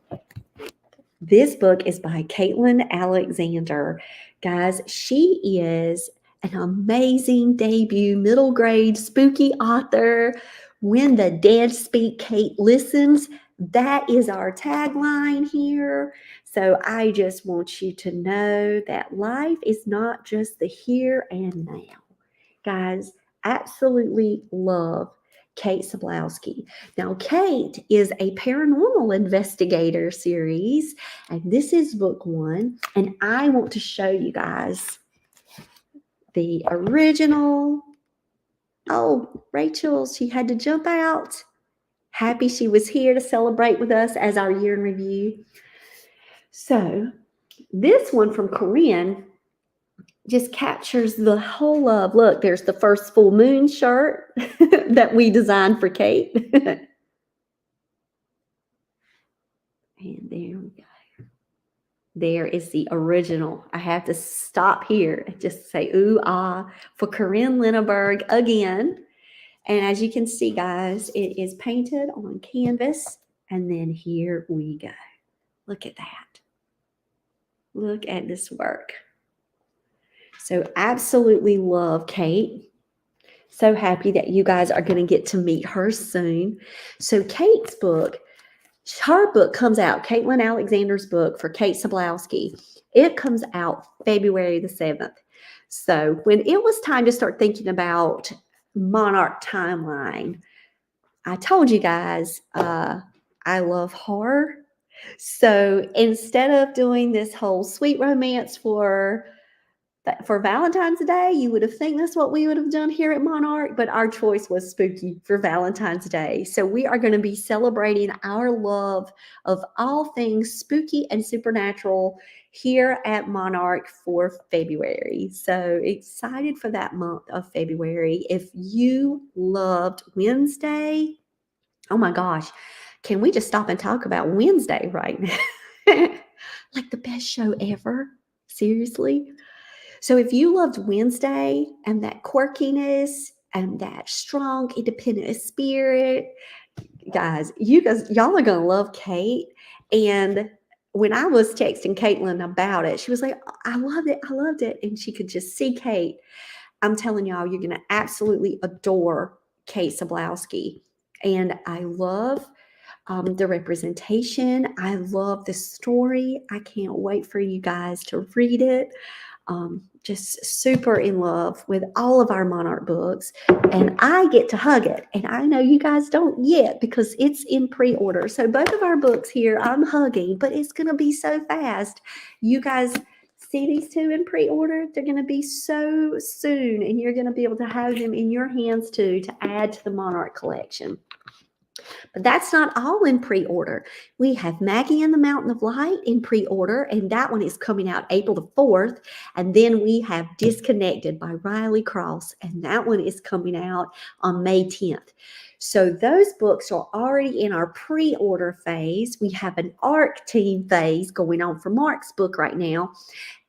This book is by Caitlin Alexander. Guys, she is an amazing debut middle grade spooky author. When the Dead Speak, Kate Listens. That is our tagline here. So I just want you to know that life is not just the here and now. Guys, absolutely love Kate Sablowski. Now, Kate is a paranormal investigator series, and this is book 1. And I want to show you guys the original. Oh, Rachel, she had to jump out. Happy she was here to celebrate with us as our year in review. So, this one from Corinne just captures the whole love. Look, there's the first full moon shirt that we designed for Kate. And there we go. There is the original. I have to stop here and just say ooh, ah, for Corinne Linneberg again. And as you can see, guys, it is painted on canvas. And then here we go. Look at that. Look at this work. So absolutely love Kate. So happy that you guys are going to get to meet her soon. So Kate's book, her book comes out, Caitlin Alexander's book for Kate Sablowski. It comes out February the 7th. So when it was time to start thinking about Monarch timeline, I told you guys I love horror. So instead of doing this whole sweet romance for Valentine's Day, you would have think that's what we would have done here at Monarch, but our choice was spooky for Valentine's Day. So we are going to be celebrating our love of all things spooky and supernatural here at Monarch for February. So excited for that month of February. If you loved Wednesday, oh my gosh, can we just stop and talk about Wednesday right now? Like the best show ever. Seriously. So if you loved Wednesday and that quirkiness and that strong, independent spirit, guys, y'all are going to love Kate. And when I was texting Caitlin about it, she was like, I loved it. I loved it. And she could just see Kate. I'm telling y'all, you're going to absolutely adore Kate Sablowski. And I love the representation. I love the story. I can't wait for you guys to read it. Just super in love with all of our Monarch books, and I get to hug it. And I know you guys don't yet because it's in pre-order. So both of our books here, I'm hugging, but it's going to be so fast. You guys see these two in pre-order? They're going to be so soon, and you're going to be able to have them in your hands too to add to the Monarch collection. But that's not all in pre-order. We have Maggie and the Mountain of Light in pre-order, and that one is coming out April the 4th. And then we have Disconnected by Riley Cross, and that one is coming out on May 10th. So those books are already in our pre-order phase. We have an ARC team phase going on for Mark's book right now.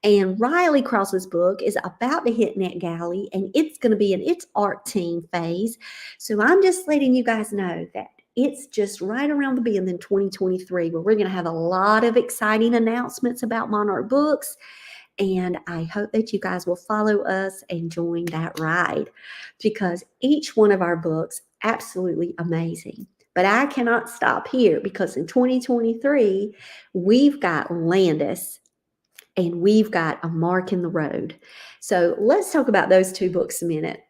And Riley Cross's book is about to hit NetGalley, and it's going to be in its ARC team phase. So I'm just letting you guys know that it's just right around the bend in 2023 where we're going to have a lot of exciting announcements about Monarch books. And I hope that you guys will follow us and join that ride, because each one of our books, absolutely amazing. But I cannot stop here, because in 2023, we've got Landis and we've got A Mark in the Road. So let's talk about those two books a minute.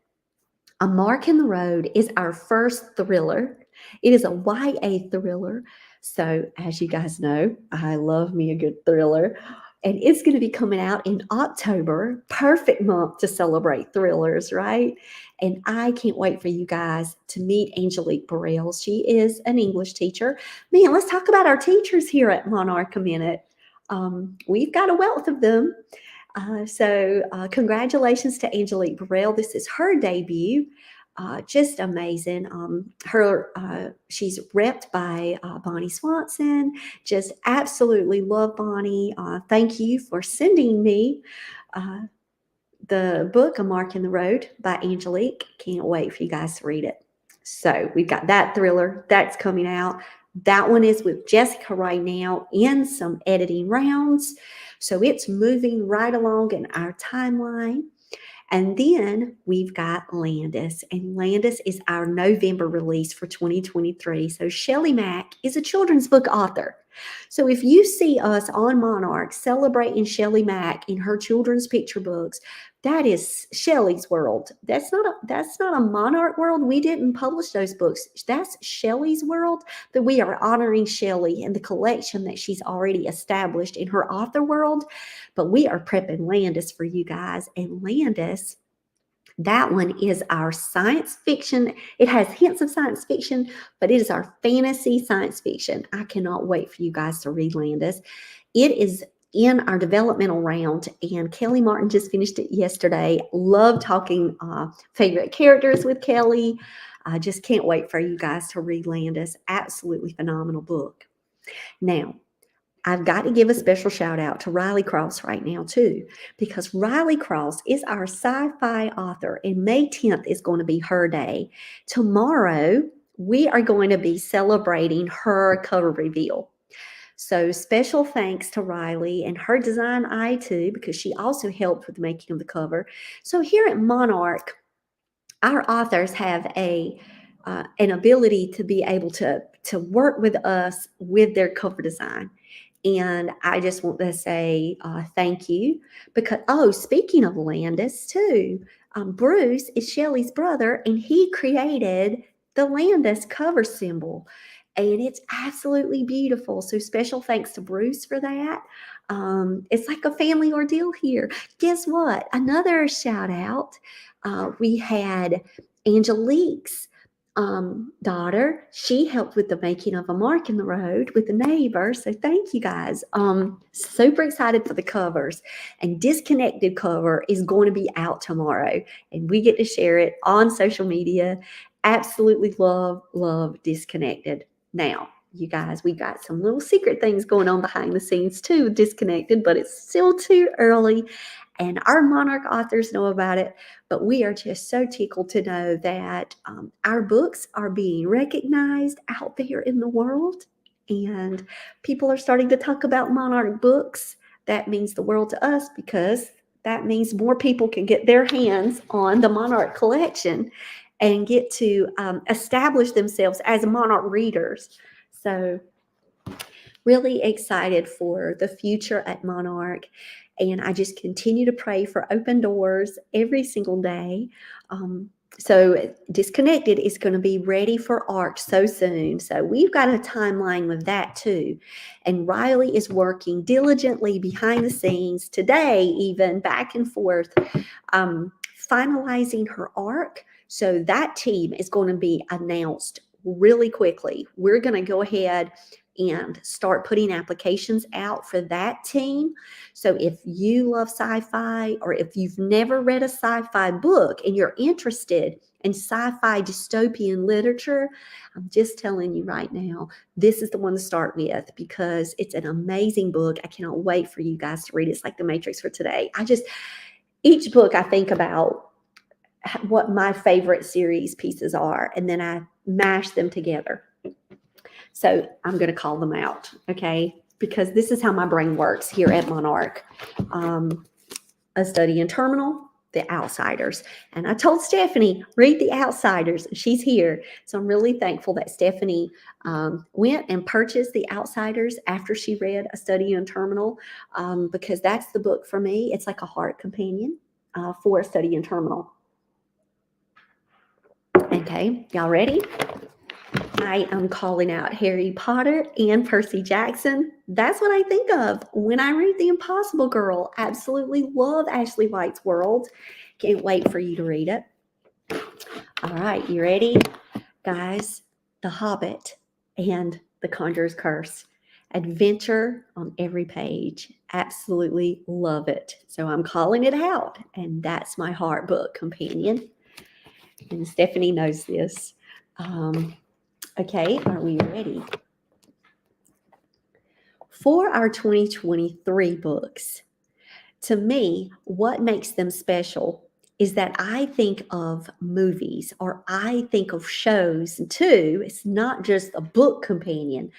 A Mark in the Road is our first thriller. It is a YA thriller. So as you guys know, I love me a good thriller. And it's going to be coming out in October. Perfect month to celebrate thrillers, right? And I can't wait for you guys to meet Angelique Burrell. She is an English teacher. Man, let's talk about our teachers here at Monarch a minute. We've got a wealth of them. So congratulations to Angelique Burrell. This is her debut. Just amazing. She's repped by Bonnie Swanson. Just absolutely love Bonnie. Thank you for sending me the book, A Mark in the Road by Angelique. Can't wait for you guys to read it. So we've got that thriller that's coming out. That one is with Jessica right now in some editing rounds. So it's moving right along in our timeline. And then we've got Landis, and Landis is our November release for 2023. So Shelley Mack is a children's book author. So if you see us on Monarch celebrating Shelley Mack in her children's picture books, that is Shelley's world. That's not a Monarch world. We didn't publish those books. That's Shelley's world, that we are honoring Shelley and the collection that she's already established in her author world. But we are prepping Landis for you guys. And Landis, that one is our science fiction. It has hints of science fiction, but it is our fantasy science fiction. I cannot wait for you guys to read Landis. It is in our developmental round, and Kelly Martin just finished it yesterday. Love talking favorite characters with Kelly. I just can't wait for you guys to read Landis. Absolutely phenomenal book. Now, I've got to give a special shout out to Riley Cross right now too, because Riley Cross is our sci-fi author, and May 10th is going to be her day. Tomorrow, we are going to be celebrating her cover reveal. So special thanks to Riley and her design eye too, because she also helped with the making of the cover. So here at Monarch, our authors have an ability to be able to work with us with their cover design. And I just want to say thank you, because, speaking of Landis too, Bruce is Shelley's brother, and he created the Landis cover symbol. And it's absolutely beautiful. So special thanks to Bruce for that. It's like a family ordeal here. Guess what? Another shout out. We had Angelique's daughter. She helped with the making of A Mark in the Road with the neighbor. So thank you guys. Super excited for the covers. And Disconnected cover is going to be out tomorrow, and we get to share it on social media. Absolutely love Disconnected. Now, you guys, we got some little secret things going on behind the scenes too with Disconnected, but it's still too early, and our Monarch authors know about it. But we are just so tickled to know that our books are being recognized out there in the world, and people are starting to talk about Monarch books. That means the world to us, because that means more people can get their hands on the Monarch collection and get to establish themselves as Monarch readers. So really excited for the future at Monarch. And I just continue to pray for open doors every single day. So Disconnected is going to be ready for art so soon. So we've got a timeline with that too. And Riley is working diligently behind the scenes today, even back and forth, finalizing her arc. So that team is going to be announced really quickly. We're going to go ahead and start putting applications out for that team. So if you love sci-fi, or if you've never read a sci-fi book and you're interested in sci-fi dystopian literature, I'm just telling you right now, this is the one to start with, because it's an amazing book. I cannot wait for you guys to read it. It's like The Matrix for today. Each book I think about what my favorite series pieces are, and then I mash them together. So I'm going to call them out, okay? Because this is how my brain works here at Monarch. A Study in Terminal, The Outsiders. And I told Stephanie, read The Outsiders. She's here. So I'm really thankful that Stephanie went and purchased The Outsiders after she read A Study in Terminal, because that's the book for me. It's like a heart companion for A Study in Terminal. Okay, y'all ready? I am calling out Harry Potter and Percy Jackson. That's what I think of when I read The Impossible Girl. Absolutely love Ashley White's world. Can't wait for you to read it. All right, you ready? Guys, The Hobbit and The Conjurer's Curse. Adventure on every page. Absolutely love it. So I'm calling it out, and that's my heart book companion. And Stephanie knows this. Okay, are we ready? For our 2023 books, to me, what makes them special is that I think of movies, or I think of shows too. It's not just a book companion.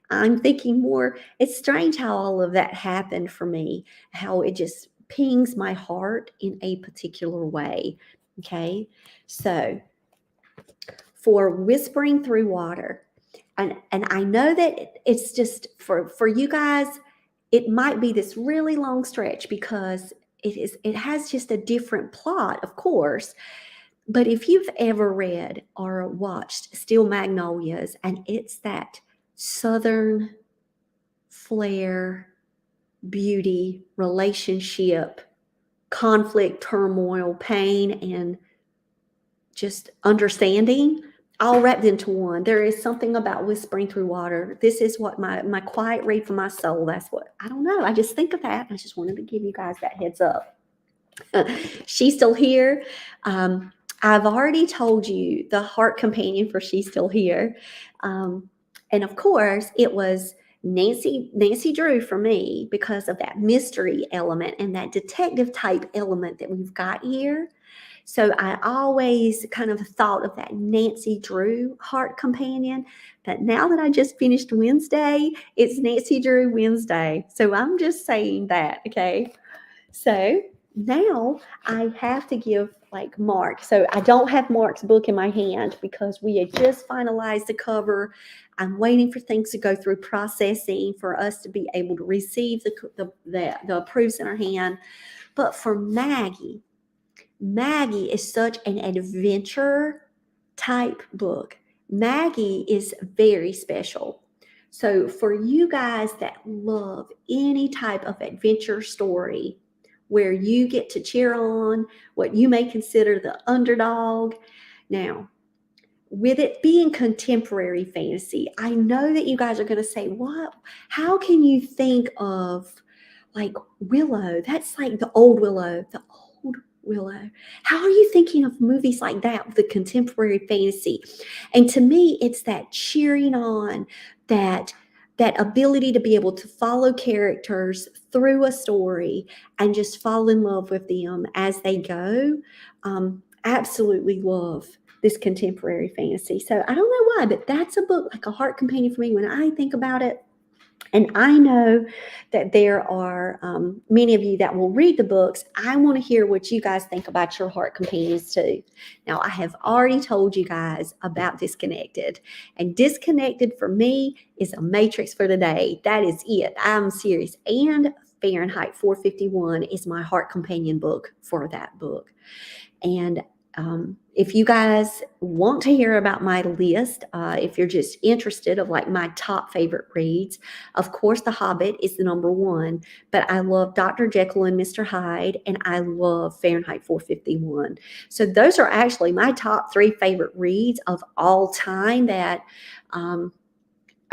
I'm thinking more, it's strange how all of that happened for me, how it just pings my heart in a particular way. Okay, so for Whispering Through Water. And I know that it's just for you guys, it might be this really long stretch because it has just a different plot, of course. But if you've ever read or watched Steel Magnolias, and it's that Southern flair, beauty, relationship, conflict, turmoil, pain, and just understanding, all wrapped into one. There is something about Whispering Through Water. This is what my quiet read for my soul. That's what, I don't know. I just think of that. I just wanted to give you guys that heads up. She's Still Here. I've already told you the heart companion for She's Still Here. And of course, it was Nancy Drew for me, because of that mystery element and that detective type element that we've got here. So I always kind of thought of that Nancy Drew heart companion. But now that I just finished Wednesday, it's Nancy Drew Wednesday. So I'm just saying that, okay? So now I have to give like Mark. So I don't have Mark's book in my hand because we had just finalized the cover. I'm waiting for things to go through processing for us to be able to receive the proofs in our hand. But for Maggie is such an adventure type book. Maggie is very special. So for you guys that love any type of adventure story where you get to cheer on what you may consider the underdog. Now, with it being contemporary fantasy, I know that you guys are going to say, what? How can you think of like Willow? That's like the old Willow, Willow. How are you thinking of movies like that with the contemporary fantasy? And to me, it's that cheering on, that ability to be able to follow characters through a story and just fall in love with them as they go. Absolutely love this contemporary fantasy. So I don't know why, but that's a book, like a heart companion for me when I think about it. And I know that there are many of you that will read the books. I want to hear what you guys think about your heart companions too. Now, I have already told you guys about Disconnected. And Disconnected for me is a matrix for today. That is it. I'm serious. And Fahrenheit 451 is my heart companion book for that book. And if you guys want to hear about my list, if you're just interested of like my top favorite reads, of course, The Hobbit is the number one, but I love Dr. Jekyll and Mr. Hyde, and I love Fahrenheit 451. So those are actually my top three favorite reads of all time that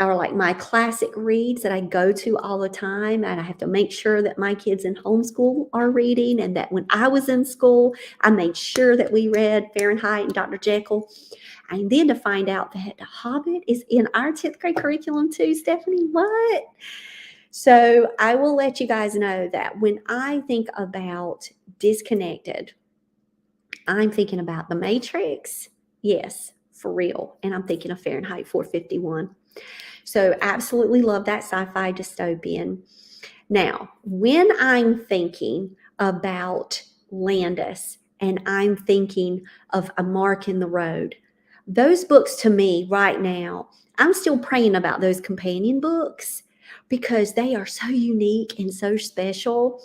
are like my classic reads that I go to all the time. And I have to make sure that my kids in homeschool are reading, and that when I was in school, I made sure that we read Fahrenheit and Dr. Jekyll. And then to find out that The Hobbit is in our 10th grade curriculum too, Stephanie, what? So I will let you guys know that when I think about disconnected, I'm thinking about The Matrix. Yes, for real. And I'm thinking of Fahrenheit 451. So absolutely love that sci-fi dystopian. Now, when I'm thinking about Landis and I'm thinking of A Mark in the Road, those books to me right now, I'm still praying about those companion books because they are so unique and so special.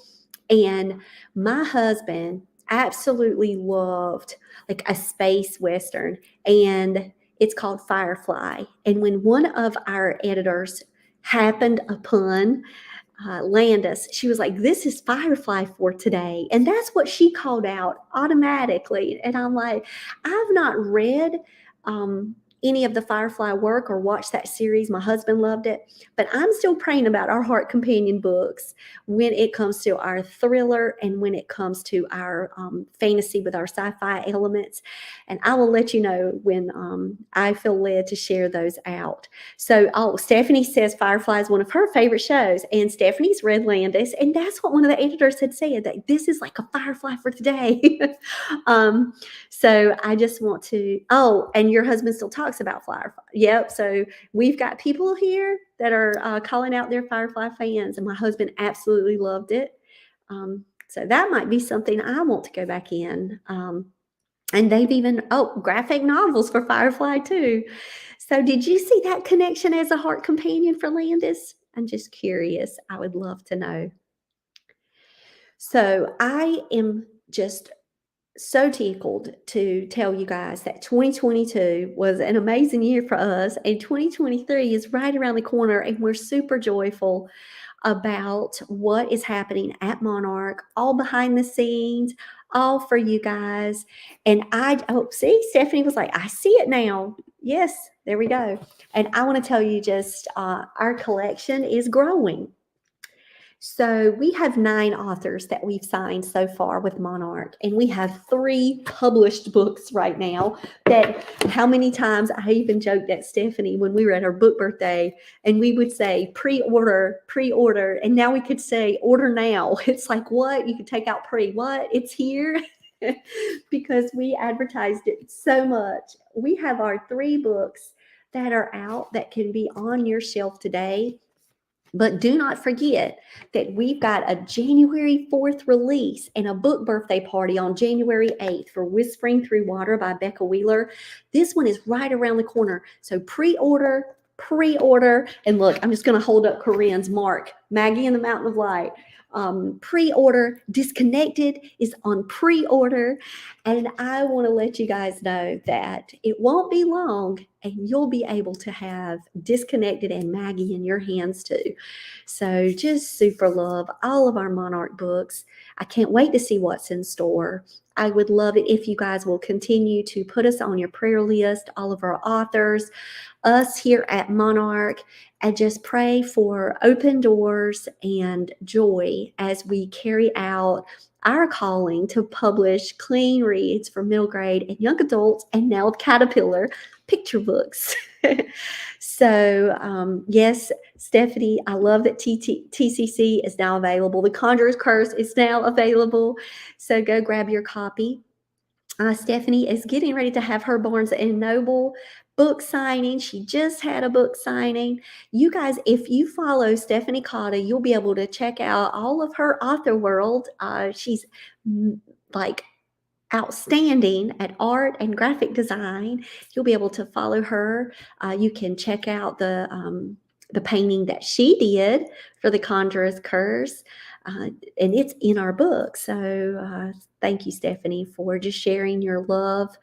And my husband absolutely loved like a space western, and it's called Firefly. And when one of our editors happened upon Landis, she was like, "This is Firefly for today." And that's what she called out automatically. And I'm like, I've not read any of the Firefly work or watched that series. My husband loved it, but I'm still praying about our heart companion books when it comes to our thriller and when it comes to our fantasy with our sci-fi elements. And I will let you know when I feel led to share those out. So, Stephanie says Firefly is one of her favorite shows, and Stephanie's read Landis, and that's what one of the editors had said, that this is like a Firefly for today. So I just want to, and your husband still talks about Firefly. Yep. So we've got people here that are calling out their Firefly fans, and my husband absolutely loved it. So that might be something I want to go back in. And they've even, graphic novels for Firefly too. So did you see that connection as a heart companion for Landis? I'm just curious. I would love to know. So I am just so tickled to tell you guys that 2022 was an amazing year for us, and 2023 is right around the corner, and we're super joyful about what is happening at Monarch, all behind the scenes, all for you guys. And see, Stephanie was like, I see it now. Yes, there we go. And I want to tell you just our collection is growing. So we have 9 authors that we've signed so far with Monarch, and we have 3 published books right now. That how many times I even joked at Stephanie when we were at her book birthday, and we would say pre-order, and now we could say order now. It's like, what? You could take out pre, what? It's here. Because we advertised it so much. We have our 3 books that are out that can be on your shelf today. But do not forget that we've got a January 4th release and a book birthday party on January 8th for Whispering Through Water by Becca Wheeler. This one is right around the corner. So pre-order. And look, I'm just going to hold up Corinne's Mark, Maggie and the Mountain of Light. Pre-order. Disconnected is on pre-order. And I want to let you guys know that it won't be long and you'll be able to have Disconnected and Maggie in your hands too. So just super love all of our Monarch books. I can't wait to see what's in store. I would love it if you guys will continue to put us on your prayer list, all of our authors, us here at Monarch, and just pray for open doors and joy as we carry out our calling to publish clean reads for middle grade and young adults, and now Caterpillar picture books. So, yes, Stephanie, I love that TCC is now available. The Conjurer's Curse is now available. So go grab your copy. Stephanie is getting ready to have her Barnes and Noble book signing. She just had a book signing. You guys, if you follow Stephanie Cotta, you'll be able to check out all of her author world. She's like outstanding at art and graphic design. You'll be able to follow her. You can check out the painting that she did for the Conjurer's Curse. and it's in our book. So thank you, Stephanie, for just sharing your love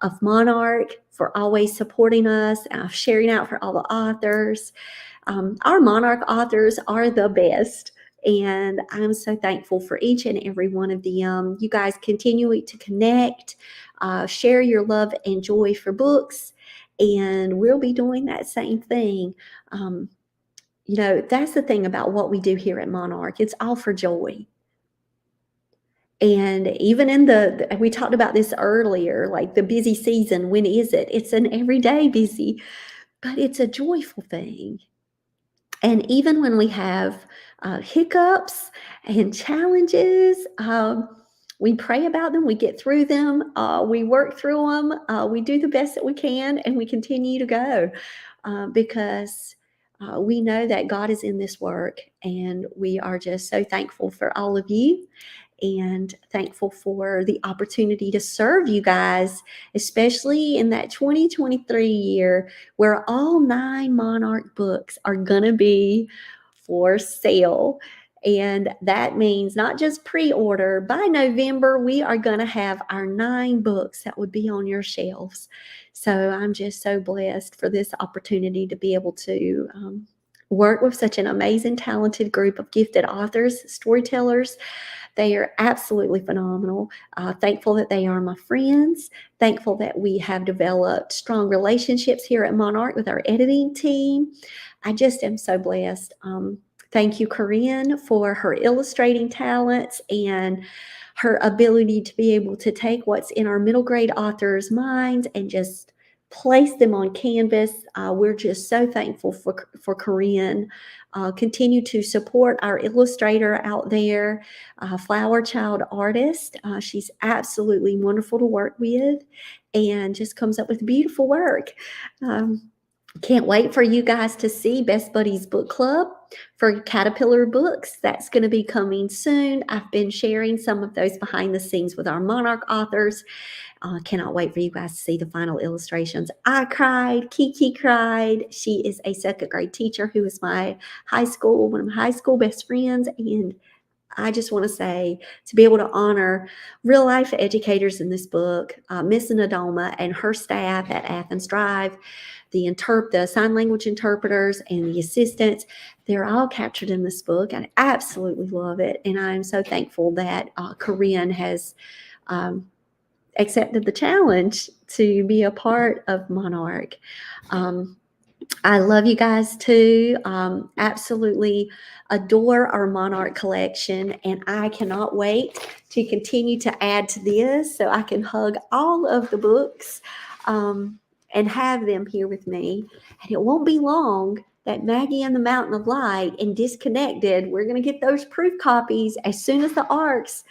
of Monarch, for always supporting us, sharing out for all the authors. Our Monarch authors are the best. And I'm so thankful for each and every one of them. You guys continue to connect, share your love and joy for books, and we'll be doing that same thing. That's the thing about what we do here at Monarch. It's all for joy. And even in we talked about this earlier, like the busy season, when is it? It's an everyday busy, but it's a joyful thing. And even when we have hiccups and challenges, we pray about them, we get through them, we work through them, we do the best that we can, and we continue to go because we know that God is in this work, and we are just so thankful for all of you and thankful for the opportunity to serve you guys, especially in that 2023 year where all 9 Monarch books are going to be for sale. And that means not just pre-order. By November, we are going to have our 9 books that would be on your shelves. So I'm just so blessed for this opportunity to be able to work with such an amazing, talented group of gifted authors, storytellers. They are absolutely phenomenal. Thankful that they are my friends. Thankful that we have developed strong relationships here at Monarch with our editing team. I just am so blessed. Thank you, Corinne, for her illustrating talents and her ability to be able to take what's in our middle grade authors' minds and just place them on canvas. We're just so thankful for Corinne. Continue to support our illustrator out there, Flower Child Artist. She's absolutely wonderful to work with and just comes up with beautiful work. Can't wait for you guys to see Best Buddies Book Club for Caterpillar Books. That's going to be coming soon. I've been sharing some of those behind the scenes with our Monarch authors. Cannot wait for you guys to see the final illustrations. I cried. Kiki cried. She is a 2nd grade teacher who is one of my high school best friends. And I just want to say, to be able to honor real life educators in this book, Miss Nadoma and her staff at Athens Drive, the sign language interpreters and the assistants, they're all captured in this book. I absolutely love it. And I'm so thankful that Corinne has accepted the challenge to be a part of Monarch. I love you guys too. Absolutely adore our Monarch collection, and I cannot wait to continue to add to this so I can hug all of the books and have them here with me. And it won't be long that Maggie and the Mountain of Light and Disconnected, we're going to get those proof copies as soon as the ARCs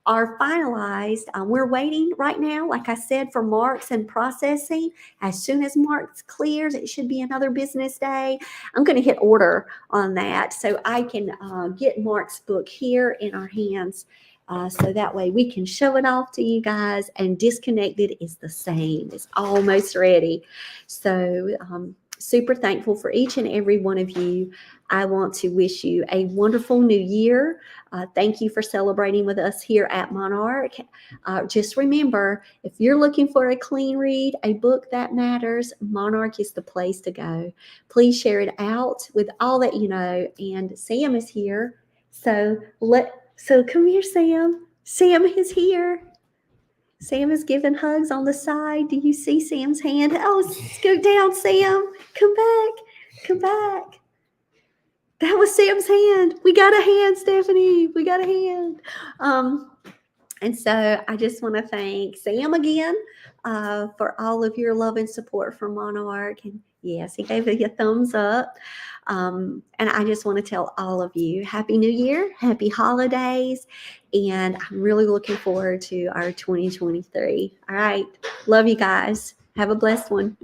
are finalized. We're waiting right now, like I said, for marks and processing. As soon as marks clears, it should be another business day. I'm going to hit order on that so I can get Mark's book here in our hands. So that way we can show it off to you guys. And Disconnected is the same. It's almost ready. So super thankful for each and every one of you. I want to wish you a wonderful new year. Thank you for celebrating with us here at Monarch. Just remember, if you're looking for a clean read, a book that matters, Monarch is the place to go. Please share it out with all that you know. And Sam is here. So come here, Sam. Sam is here. Sam is giving hugs on the side. Do you see Sam's hand? Oh, scoot down, Sam. Come back. Come back. That was Sam's hand. We got a hand, Stephanie. We got a hand. And so I just want to thank Sam again for all of your love and support for Monarch. And yes, he gave you a thumbs up. And I just want to tell all of you, Happy New Year, Happy Holidays. And I'm really looking forward to our 2023. All right. Love you guys. Have a blessed one.